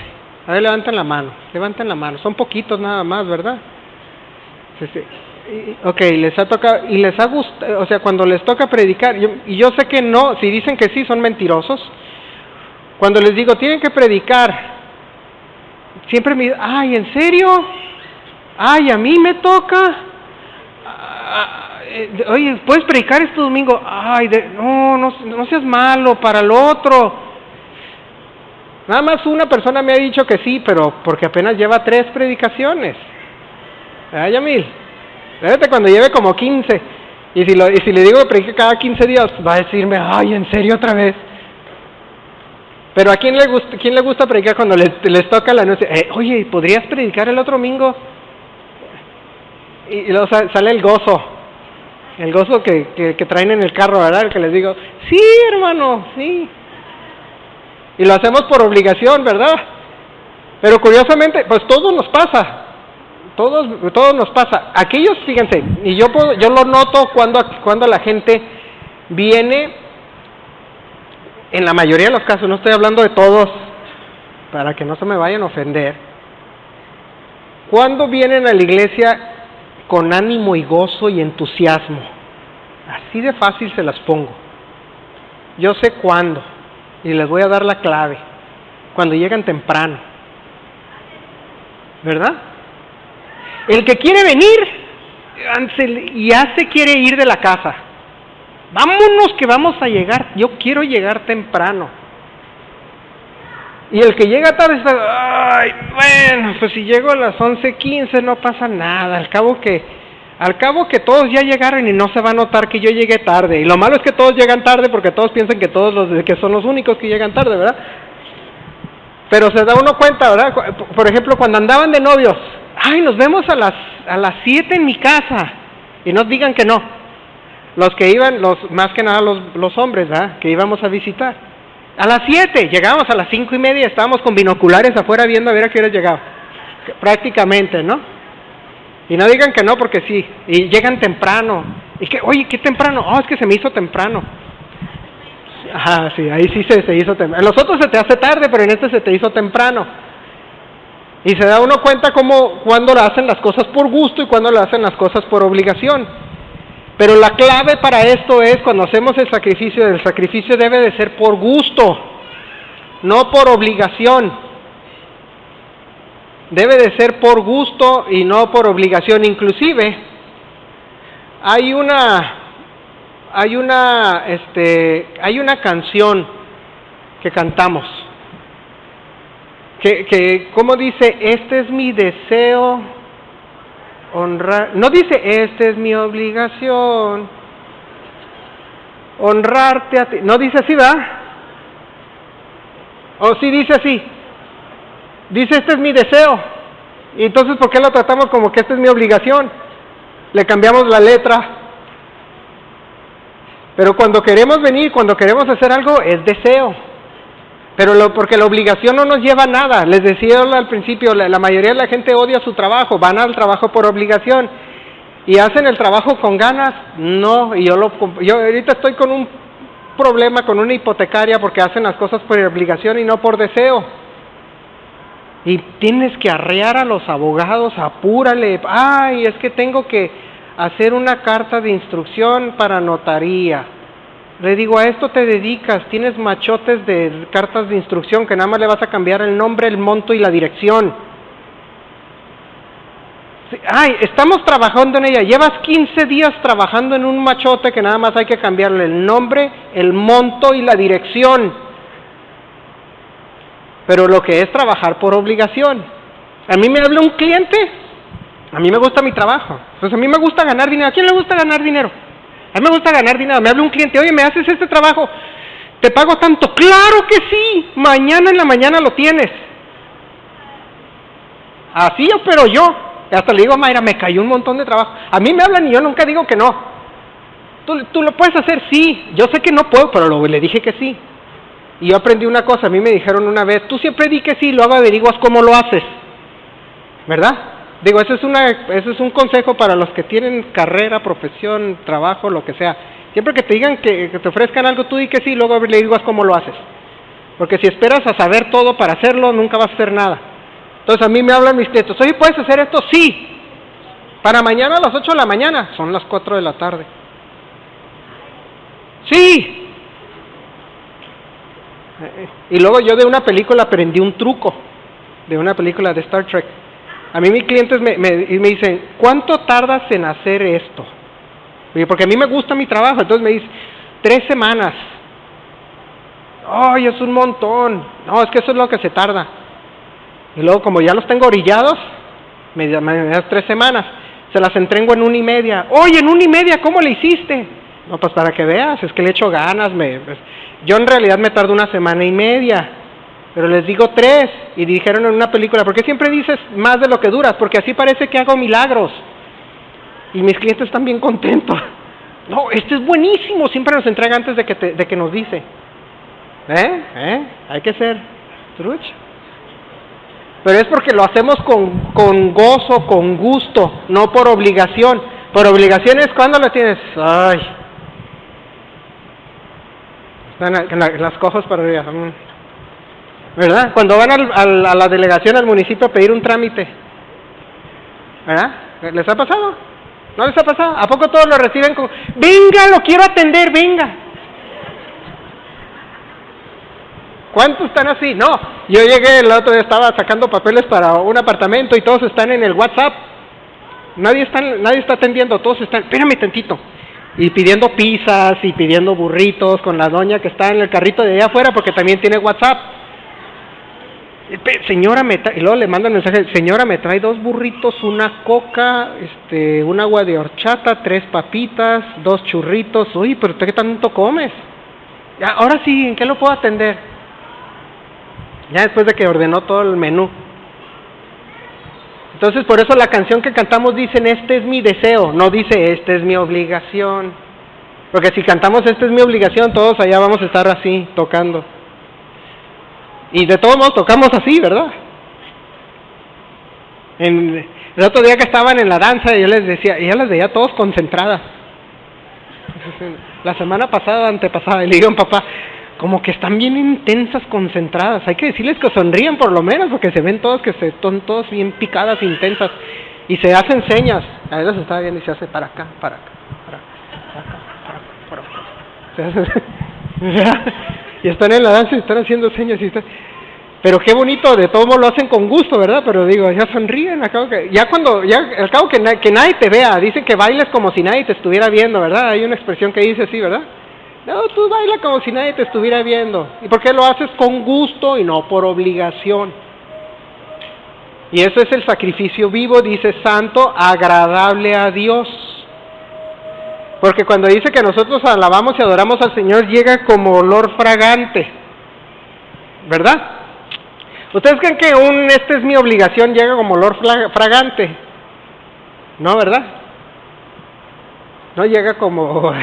Speaker 1: A ver, levanten la mano. Son poquitos nada más, ¿verdad? Sí. Ok, les ha tocado, y les ha gustado, cuando les toca predicar, yo sé que no, si dicen que sí, son mentirosos. Cuando les digo, tienen que predicar, siempre me dicen, ay, ¿en serio? Ay, a mí me toca. Oye, ¿puedes predicar este domingo? Ay, no seas malo para el otro. Nada más una persona me ha dicho que sí, pero porque apenas lleva 3 predicaciones. ¿Verdad, Yamil? Espérate cuando lleve como 15. Y si le digo que predique cada 15 días, va a decirme, ay, ¿en serio otra vez? Pero ¿a quién le gusta predicar cuando les toca la noche? Oye, ¿podrías predicar el otro domingo? Y luego sale el gozo que traen en el carro, ¿verdad? El que les digo, sí, hermano, sí. Y lo hacemos por obligación, ¿verdad? Pero curiosamente, pues todo nos pasa. Todos nos pasa. Aquellos, fíjense, y yo lo noto cuando la gente viene, en la mayoría de los casos, no estoy hablando de todos, para que no se me vayan a ofender, cuando vienen a la iglesia con ánimo y gozo y entusiasmo. Así de fácil se las pongo. Yo sé cuándo, y les voy a dar la clave. Cuando llegan temprano, ¿verdad? El que quiere venir ya se quiere ir de la casa. Vámonos que vamos a llegar. Yo quiero llegar temprano. Y el que llega tarde está, ay, bueno, pues si llego a las 11:15 no pasa nada. Al cabo que todos ya llegaron y no se va a notar que yo llegué tarde. Y lo malo es que todos llegan tarde porque todos piensan que que son los únicos que llegan tarde, ¿verdad? Pero se da uno cuenta, ¿verdad? Por ejemplo, cuando andaban de novios, ay, nos vemos a las 7 en mi casa. Y no digan que no. Los que iban, más que nada los hombres, ¿verdad? Que íbamos a visitar. A las 7, llegábamos a las 5:30, estábamos con binoculares afuera viendo a ver a qué hora llegaba. Prácticamente, ¿no? Y no digan que no, porque sí. Y llegan temprano. Y que, oye, ¿qué temprano? Oh, es que se me hizo temprano. Ajá, sí, ahí sí se hizo temprano. En los otros se te hace tarde, pero en este se te hizo temprano. Y se da uno cuenta cuando le hacen las cosas por gusto y cuando le hacen las cosas por obligación. Pero la clave para esto es cuando hacemos el sacrificio debe de ser por gusto, no por obligación. Debe de ser por gusto y no por obligación. Inclusive, hay una canción que cantamos, que ¿cómo dice? Este es mi deseo. Honrar, no dice, esta es mi obligación, honrarte a ti, no dice así, ¿verdad? O sí dice así, dice, este es mi deseo, y entonces, ¿por qué lo tratamos como que esta es mi obligación? Le cambiamos la letra, pero cuando queremos venir, cuando queremos hacer algo, es deseo. Pero porque la obligación no nos lleva a nada. Les decía al principio, la mayoría de la gente odia su trabajo, van al trabajo por obligación y hacen el trabajo con ganas. No, y yo ahorita estoy con un problema con una hipotecaria porque hacen las cosas por obligación y no por deseo. Y tienes que arrear a los abogados, apúrale, ay, es que tengo que hacer una carta de instrucción para notaría. Le digo, a esto te dedicas, tienes machotes de cartas de instrucción que nada más le vas a cambiar el nombre, el monto y la dirección. Ay, estamos trabajando en ella, llevas 15 días trabajando en un machote que nada más hay que cambiarle el nombre, el monto y la dirección. Pero lo que es trabajar por obligación. A mí me habla un cliente, a mí me gusta mi trabajo, pues a mí me gusta ganar dinero. ¿A quién le gusta ganar dinero? A mí me gusta ganar dinero. Me habla un cliente, oye, ¿me haces este trabajo? ¿Te pago tanto? ¡Claro que sí! Mañana en la mañana lo tienes. Así opero yo. Hasta le digo a Mayra, me cayó un montón de trabajo. A mí me hablan y yo nunca digo que no. ¿Tú lo puedes hacer? Sí. Yo sé que no puedo, pero le dije que sí. Y yo aprendí una cosa, a mí me dijeron una vez, tú siempre di que sí, luego averiguas cómo lo haces. ¿Verdad? Digo, ese es un consejo para los que tienen carrera, profesión, trabajo, lo que sea. Siempre que te digan que te ofrezcan algo, tú di que sí, luego le digas cómo lo haces. Porque si esperas a saber todo para hacerlo, nunca vas a hacer nada. Entonces a mí me hablan mis clientes, oye, ¿puedes hacer esto? Sí. Para mañana a las 8 de la mañana, son las 4 de la tarde. Sí. Y luego yo de una película aprendí un truco, de una película de Star Trek. A mí mis clientes me dicen, ¿cuánto tardas en hacer esto? Porque a mí me gusta mi trabajo, entonces me dicen, 3 semanas. ¡Ay, es un montón! No, es que eso es lo que se tarda. Y luego como ya los tengo orillados, me das 3 semanas. se las entrego en 1:30. Oye, en 1:30, ¿cómo le hiciste? No, pues para que veas, es que le echo ganas. Yo en realidad me tardo 1 semana y media, pero les digo 3, y dijeron en una película, ¿por qué siempre dices más de lo que duras? Porque así parece que hago milagros, y mis clientes están bien contentos. No, este es buenísimo, siempre nos entrega antes de que nos dice. Hay que ser trucha. Pero es porque lo hacemos con gozo, con gusto, no por obligación. Por obligación es cuando lo tienes, están las cojas para arriba, ¿verdad? Cuando van a la delegación, al municipio a pedir un trámite, ¿verdad? ¿Les ha pasado? ¿No les ha pasado? ¿A poco todos lo reciben con, venga, lo quiero atender, venga? ¿Cuántos están así? No, yo llegué el otro día, estaba sacando papeles para un apartamento y todos están en el WhatsApp. Nadie está atendiendo, todos están, espérame tantito. Y pidiendo pizzas y pidiendo burritos con la doña que está en el carrito de allá afuera porque también tiene WhatsApp. Señora, y luego le mandan mensaje, señora, me trae 2 burritos, una coca, un agua de horchata, 3 papitas, 2 churritos. Uy, pero ¿qué tanto comes? Ya, ahora sí, ¿en qué lo puedo atender? Ya después de que ordenó todo el menú. Entonces, por eso la canción que cantamos dicen, este es mi deseo, no dice, esta es mi obligación. Porque si cantamos, esta es mi obligación, todos allá vamos a estar así, tocando. Y de todos modos tocamos así, ¿verdad? El otro día que estaban en la danza, yo les decía, y ya las veía todos concentradas. La semana pasada, antepasada, y le digo a papá, como que están bien intensas, concentradas. Hay que decirles que sonríen por lo menos, porque se ven todos que están todos bien picadas, intensas, y se hacen señas. A veces estaba viendo y se hace para acá, para acá, para acá, para acá. Y están en la danza y están haciendo señas pero qué bonito, de todo modo lo hacen con gusto, ¿verdad? Pero digo, ya sonríen, al cabo que nadie te vea, dicen que bailes como si nadie te estuviera viendo, ¿verdad? Hay una expresión que dice así, ¿verdad? No, tú baila como si nadie te estuviera viendo. ¿Y por qué lo haces con gusto y no por obligación? Y eso es el sacrificio vivo, dice santo, agradable a Dios. Porque cuando dice que nosotros alabamos y adoramos al Señor, llega como olor fragante, ¿verdad? ¿Ustedes creen que esta es mi obligación llega como olor fragante? No, ¿verdad? No llega como...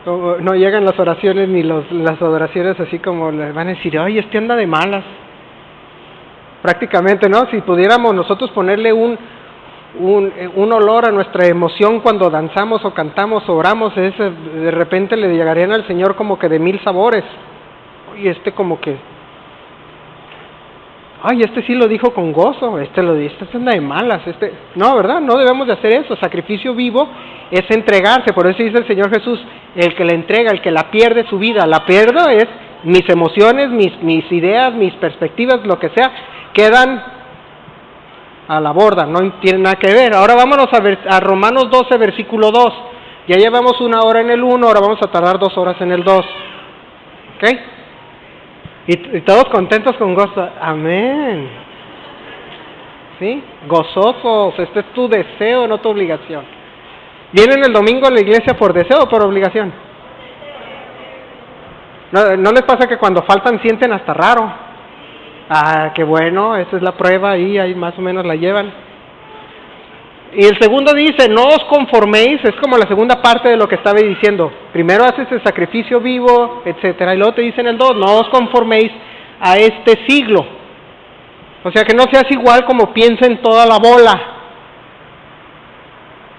Speaker 1: no llegan las oraciones ni las adoraciones así como le van a decir, oye, anda de malas. Prácticamente, ¿no? Si pudiéramos nosotros ponerle un olor a nuestra emoción cuando danzamos o cantamos o oramos, de repente le llegarían al Señor como que de 1000 sabores. Oye, como que, ay, sí lo dijo con gozo, lo dice, anda de malas, no, ¿verdad? No debemos de hacer eso. Sacrificio vivo es entregarse. Por eso dice el Señor Jesús, el que la entrega, el que la pierde su vida, la pierdo es mis emociones, mis ideas, mis perspectivas, lo que sea, quedan a la borda, no tienen nada que ver. Ahora vámonos a Romanos 12, versículo 2. Ya llevamos 1 hora en el 1, ahora vamos a tardar 2 horas en el 2. ¿Ok? Y todos contentos con gozo. Amén. ¿Sí? Gozosos. Este es tu deseo, no tu obligación. ¿Vienen el domingo a la iglesia por deseo o por obligación? ¿No les pasa que cuando faltan sienten hasta raro? Ah, qué bueno, esa es la prueba, ahí más o menos la llevan. Y el segundo dice, no os conforméis, es como la segunda parte de lo que estaba diciendo. Primero haces el sacrificio vivo, etcétera, y luego te dice en el 2, no os conforméis a este siglo. O sea, que no seas igual como piensa en toda la bola.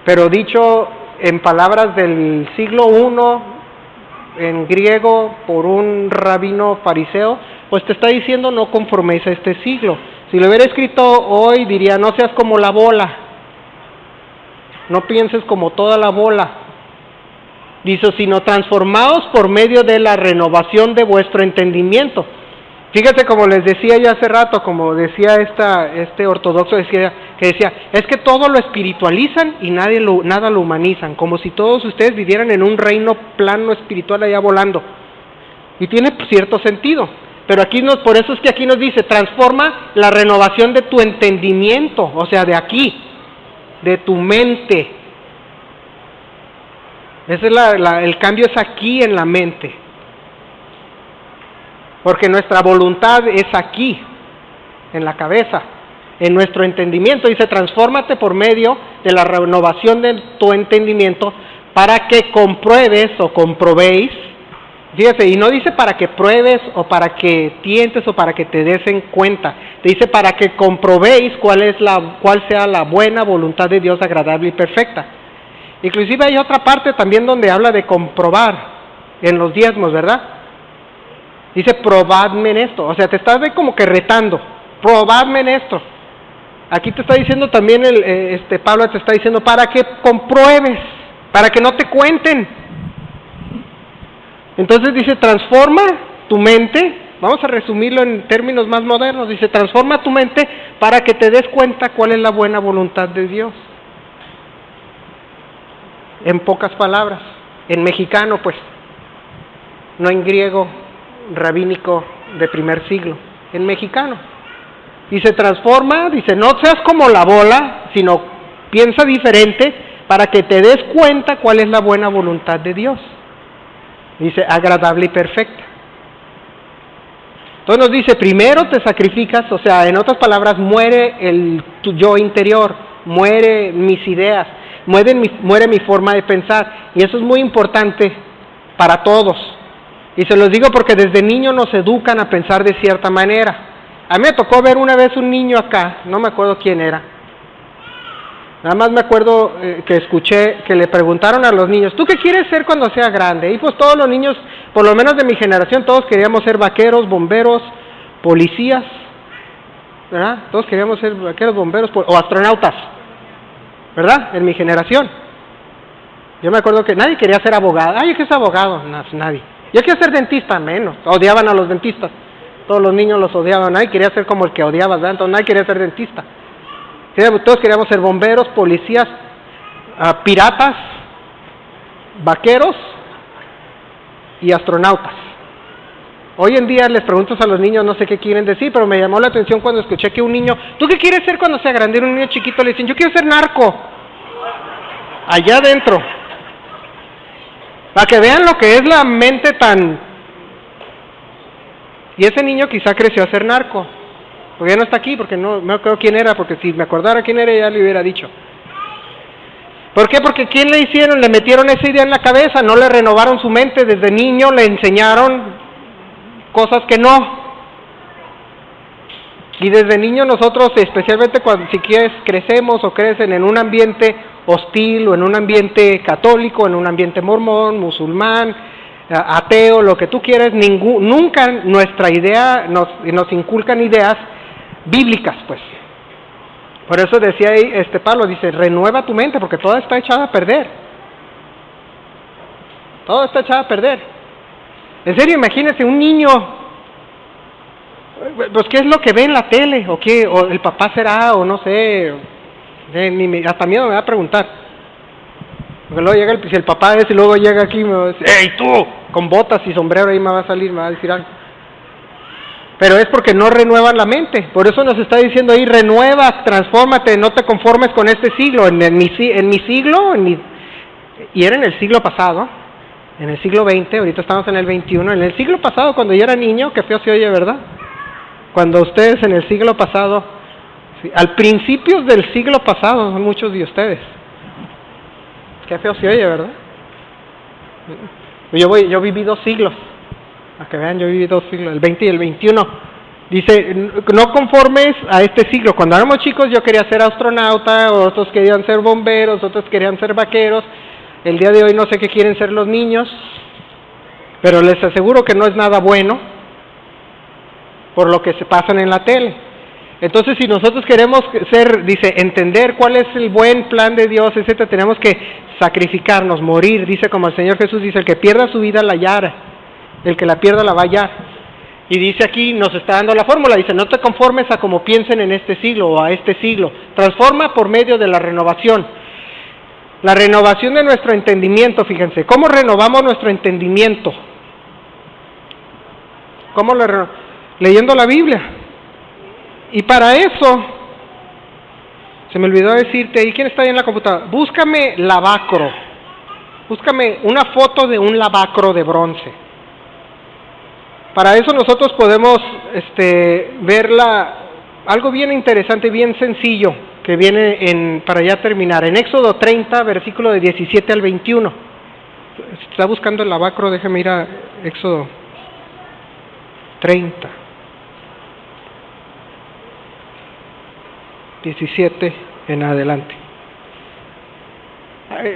Speaker 1: Pero dicho en palabras del siglo I, en griego, por un rabino fariseo, pues te está diciendo no conforméis a este siglo. Si lo hubiera escrito hoy, diría, no seas como la bola. No pienses como toda la bola. Dice, sino transformaos por medio de la renovación de vuestro entendimiento. Fíjate, como les decía ya hace rato, como decía este ortodoxo, que decía, es que todo lo espiritualizan y nada lo humanizan, como si todos ustedes vivieran en un reino plano espiritual allá volando. Y tiene cierto sentido, pero por eso es que aquí nos dice, transforma la renovación de tu entendimiento, o sea, de aquí. de tu mente. Ese es el cambio es aquí en la mente. Porque nuestra voluntad es aquí, en la cabeza, en nuestro entendimiento. Dice, transfórmate por medio de la renovación de tu entendimiento para que compruebes o comprobéis. Fíjese, y no dice para que pruebes o para que tientes o para que te des en cuenta. Te dice para que comprobéis cuál sea la buena voluntad de Dios, agradable y perfecta. Inclusive hay otra parte también donde habla de comprobar en los diezmos, ¿verdad? Dice, probadme en esto. O sea, te estás como que retando. Probadme en esto. Aquí te está diciendo también, Pablo te está diciendo, para que compruebes, para que no te cuenten. Entonces dice, transforma tu mente. Vamos a resumirlo en términos más modernos. Dice, transforma tu mente para que te des cuenta cuál es la buena voluntad de Dios. En pocas palabras, en mexicano pues, no en griego rabínico de primer siglo, en mexicano. Dice, transforma, dice, no seas como la bola, sino piensa diferente para que te des cuenta cuál es la buena voluntad de Dios. Dice, agradable y perfecta. Entonces nos dice, primero te sacrificas, o sea, en otras palabras, muere tu yo interior, muere mis ideas, muere mi forma de pensar, y eso es muy importante para todos. Y se los digo porque desde niño nos educan a pensar de cierta manera. A mí me tocó ver una vez un niño acá, no me acuerdo quién era. Nada más me acuerdo que escuché que le preguntaron a los niños, ¿tú qué quieres ser cuando sea grande? Y pues todos los niños, por lo menos de mi generación, todos queríamos ser vaqueros, bomberos, policías, ¿verdad? Todos queríamos ser vaqueros, bomberos o astronautas, ¿verdad? En mi generación. Yo me acuerdo que nadie quería ser abogado. Ay, ¿qué es abogado? No, nadie. Yo quería ser dentista, menos. Odiaban a los dentistas. Todos los niños los odiaban. Nadie quería ser como el que odiaba, ¿verdad? Entonces nadie quería ser dentista. Todos queríamos ser bomberos, policías, piratas, vaqueros y astronautas. Hoy en día les preguntas a los niños, no sé qué quieren decir, pero me llamó la atención cuando escuché que un niño, ¿tú qué quieres ser cuando sea grande? Un niño chiquito le dicen, yo quiero ser narco. Allá adentro. Para que vean lo que es la mente tan... Y ese niño quizá creció a ser narco. Porque ya no está aquí, porque no me acuerdo quién era, porque si me acordara quién era ya le hubiera dicho. ¿Por qué? Porque ¿quién le hicieron? Le metieron esa idea en la cabeza, no le renovaron su mente, desde niño le enseñaron cosas que no. Y desde niño nosotros, especialmente cuando si quieres crecemos o crecen en un ambiente hostil o en un ambiente católico, en un ambiente mormón, musulmán, ateo, lo que tú quieras, nunca nuestra idea nos inculcan ideas bíblicas, pues. Por eso decía ahí Pablo, dice, renueva tu mente, porque toda está echada a perder. Todo está echado a perder. En serio, imagínense un niño, pues ¿qué es lo que ve en la tele? ¿O qué? ¿O el papá será? O no sé, hasta miedo me va a preguntar. Porque luego llega si el papá es y luego llega aquí y me va a decir, ¡hey tú! Con botas y sombrero ahí me va a salir, me va a decir algo. Pero es porque no renuevan la mente. Por eso nos está diciendo ahí, renueva, transfórmate, no te conformes con este siglo. En mi siglo, y era en el siglo pasado, en el siglo XX, ahorita estamos en el XXI. En el siglo pasado, cuando yo era niño, qué feo se oye, ¿verdad? Cuando ustedes en el siglo pasado, sí, al principio del siglo pasado, muchos de ustedes. Qué feo se oye, ¿verdad? Yo viví 2 siglos. Para que vean, yo viví 2 siglos, el 20 y el 21. Dice, no conformes a este siglo. Cuando éramos chicos yo quería ser astronauta, otros querían ser bomberos, otros querían ser vaqueros. El día de hoy no sé qué quieren ser los niños, pero les aseguro que no es nada bueno por lo que se pasan en la tele. Entonces, si nosotros queremos entender cuál es el buen plan de Dios, etcétera, tenemos que sacrificarnos, morir. Dice como el Señor Jesús dice, el que pierda su vida la hallará, el que la pierda la va a hallar. Y dice aquí, nos está dando la fórmula, dice, no te conformes a como piensen en este siglo o a este siglo, transforma por medio de la renovación. La renovación de nuestro entendimiento, fíjense, ¿cómo renovamos nuestro entendimiento? ¿Cómo leyendo la Biblia? Y para eso, Se me olvidó decirte, ¿y quién está ahí en la computadora? Búscame lavacro. Búscame una foto de un lavacro de bronce. Para eso nosotros podemos ver algo bien interesante, bien sencillo, que viene para ya terminar. En Éxodo 30, versículo de 17 al 21. Si está buscando el lavacro, déjame ir a Éxodo 30. 17 en adelante.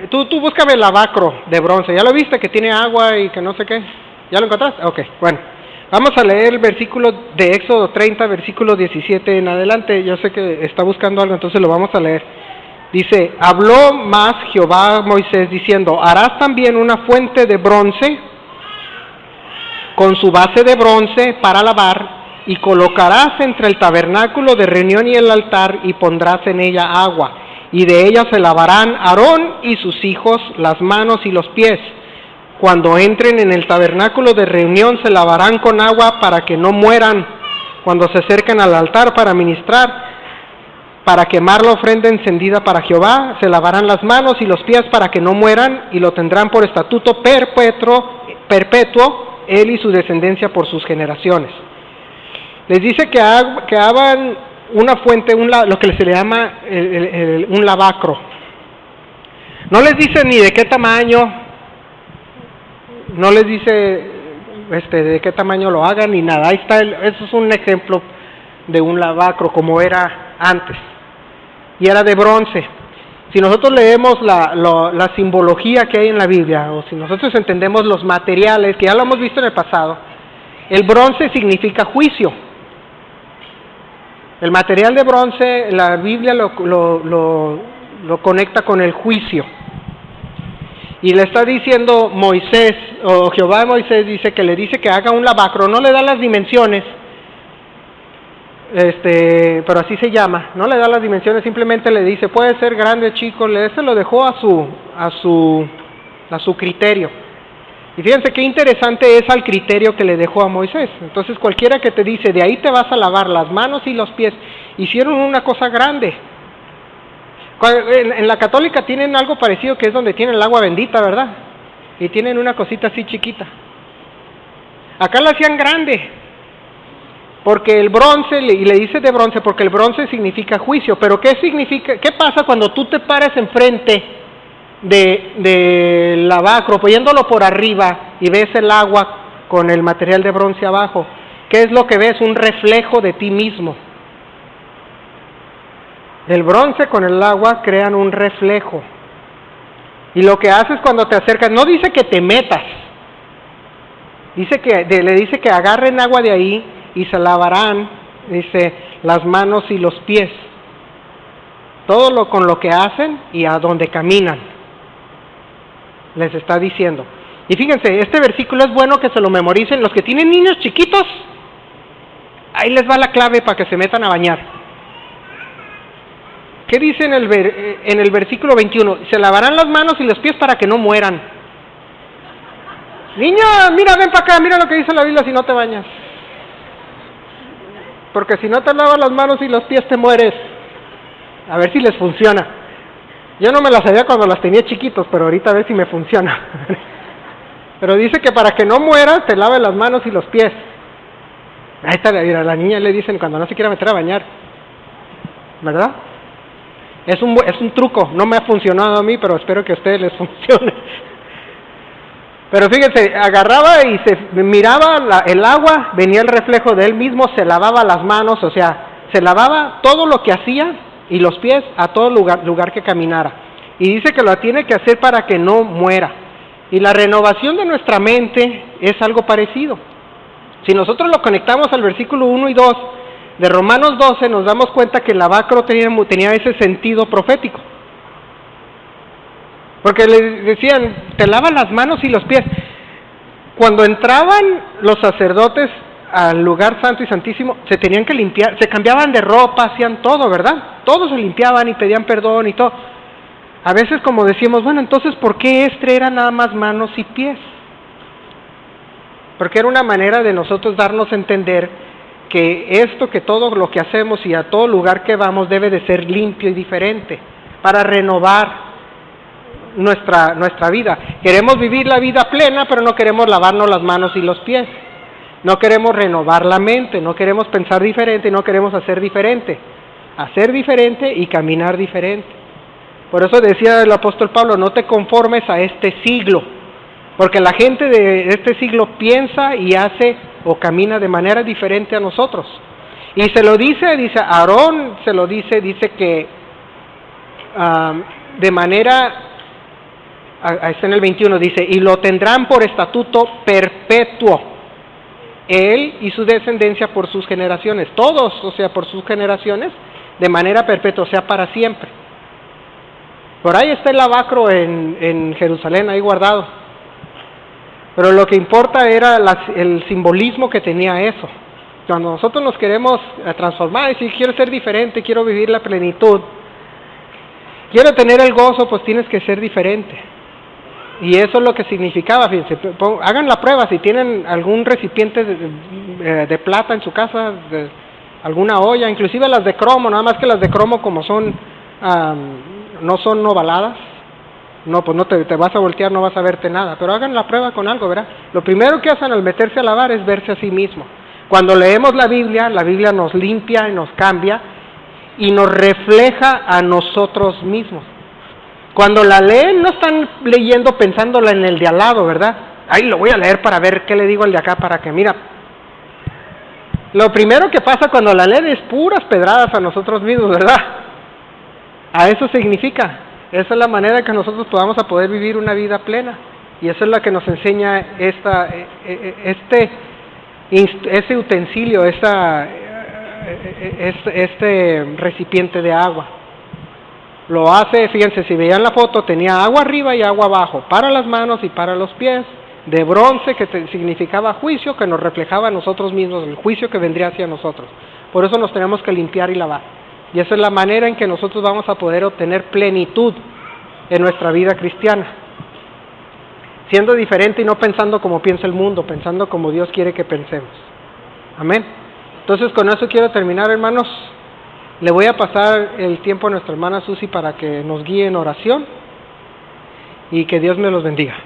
Speaker 1: Tú búscame el lavacro de bronce. ¿Ya lo viste que tiene agua y que no sé qué? ¿Ya lo encontraste? Ok, bueno. Vamos a leer el versículo de Éxodo 30, versículo 17 en adelante. Yo sé que está buscando algo, entonces lo vamos a leer. Dice, habló más Jehová a Moisés diciendo, harás también una fuente de bronce con su base de bronce para lavar, y colocarás entre el tabernáculo de reunión y el altar, y pondrás en ella agua, y de ella se lavarán Aarón y sus hijos las manos y los pies. Cuando entren en el tabernáculo de reunión se lavarán con agua para que no mueran. Cuando se acerquen al altar para ministrar, para quemar la ofrenda encendida para Jehová, se lavarán las manos y los pies para que no mueran, y lo tendrán por estatuto perpetuo, él y su descendencia por sus generaciones. Les dice que hagan una fuente, lo que se le llama un lavacro. No les dice ni de qué tamaño, no les dice de qué tamaño lo hagan ni nada. Ahí está, eso es un ejemplo de un lavacro como era antes. Y era de bronce. Si nosotros leemos la simbología que hay en la Biblia, o si nosotros entendemos los materiales, que ya lo hemos visto en el pasado, el bronce significa juicio. El material de bronce, la Biblia lo conecta con el juicio. Y le está diciendo Moisés, o Jehová a Moisés dice que le dice que haga un lavacro, no le da las dimensiones, pero así se llama, no le da las dimensiones, simplemente le dice, puede ser grande, chico, se lo dejó a su criterio. Y fíjense qué interesante es al criterio que le dejó a Moisés. Entonces cualquiera que te dice, de ahí te vas a lavar las manos y los pies, hicieron una cosa grande. En la católica tienen algo parecido, que es donde tienen el agua bendita, ¿verdad? Y tienen una cosita así chiquita. Acá la hacían grande, porque el bronce, y le dice de bronce, porque el bronce significa juicio. Pero ¿qué significa? ¿Qué pasa cuando tú te paras enfrente de lavacro, poniéndolo por arriba, y ves el agua con el material de bronce abajo? ¿Qué es lo que ves? Un reflejo de ti mismo. El bronce con el agua crean un reflejo. Y lo que haces cuando te acercas, no dice que te metas, le dice que agarren agua de ahí y se lavarán, dice, las manos y los pies. Todo con lo que hacen y a donde caminan. Les está diciendo. Y fíjense, este versículo es bueno que se lo memoricen. Los que tienen niños chiquitos, ahí les va la clave para que se metan a bañar. ¿Qué dice en el versículo 21? Se lavarán las manos y los pies para que no mueran. Niña, mira, ven para acá, mira lo que dice la Biblia si no te bañas. Porque si no te lavas las manos y los pies te mueres. A ver si les funciona. Yo no me las sabía cuando las tenía chiquitos, pero ahorita a ver si me funciona. Pero dice que para que no mueras, te laves las manos y los pies. Ahí está, a la niña le dicen cuando no se quiera meter a bañar. ¿Verdad? Es un truco, no me ha funcionado a mí, pero espero que a ustedes les funcione. Pero fíjense, agarraba y se miraba el agua, venía el reflejo de él mismo, se lavaba las manos, o sea, se lavaba todo lo que hacía y los pies a todo lugar que caminara. Y dice que lo tiene que hacer para que no muera. Y la renovación de nuestra mente es algo parecido. Si nosotros lo conectamos al versículo 1 y 2 de Romanos 12, nos damos cuenta que el lavacro tenía ese sentido profético. Porque le decían, te lavas las manos y los pies. Cuando entraban los sacerdotes al lugar santo y santísimo, se tenían que limpiar, se cambiaban de ropa, hacían todo, ¿verdad? Todos se limpiaban y pedían perdón y todo. A veces como decíamos, bueno, entonces ¿por qué era nada más manos y pies? Porque era una manera de nosotros darnos a entender que todo lo que hacemos y a todo lugar que vamos debe de ser limpio y diferente, para renovar nuestra vida. Queremos vivir la vida plena, pero no queremos lavarnos las manos y los pies. No queremos renovar la mente, no queremos pensar diferente, no queremos hacer diferente y caminar diferente. Por eso decía el apóstol Pablo, no te conformes a este siglo, porque la gente de este siglo piensa y hace o camina de manera diferente a nosotros. Y se lo dice Aarón, dice que de manera, está en el 21, dice, y lo tendrán por estatuto perpetuo, él y su descendencia por sus generaciones, todos, o sea, por sus generaciones, de manera perpetua, o sea, para siempre. Por ahí está el lavacro en Jerusalén, ahí guardado. Pero lo que importa era el simbolismo que tenía eso. Cuando nosotros nos queremos transformar, y si quiero ser diferente, quiero vivir la plenitud, quiero tener el gozo, pues tienes que ser diferente. Y eso es lo que significaba, fíjense, hagan la prueba, si tienen algún recipiente de plata en su casa, alguna olla, inclusive las de cromo, nada más que las de cromo como son, no son ovaladas, no, pues no te vas a voltear, no vas a verte nada, pero hagan la prueba con algo, ¿verdad? Lo primero que hacen al meterse a lavar es verse a sí mismo. Cuando leemos la Biblia nos limpia y nos cambia y nos refleja a nosotros mismos. Cuando la leen no están leyendo pensándola en el de al lado, ¿verdad? Ahí lo voy a leer para ver qué le digo al de acá para que, mira. Lo primero que pasa cuando la leen es puras pedradas a nosotros mismos, ¿verdad? A eso significa. Esa es la manera que nosotros podamos a poder vivir una vida plena. Y eso es la que nos enseña ese utensilio, este recipiente de agua. Lo hace, fíjense, si veían la foto, tenía agua arriba y agua abajo, para las manos y para los pies, de bronce, que significaba juicio, que nos reflejaba a nosotros mismos, el juicio que vendría hacia nosotros. Por eso nos tenemos que limpiar y lavar. Y esa es la manera en que nosotros vamos a poder obtener plenitud en nuestra vida cristiana. Siendo diferente y no pensando como piensa el mundo, pensando como Dios quiere que pensemos. Amén. Entonces con eso quiero terminar, hermanos. Le voy a pasar el tiempo a nuestra hermana Susi para que nos guíe en oración y que Dios me los bendiga.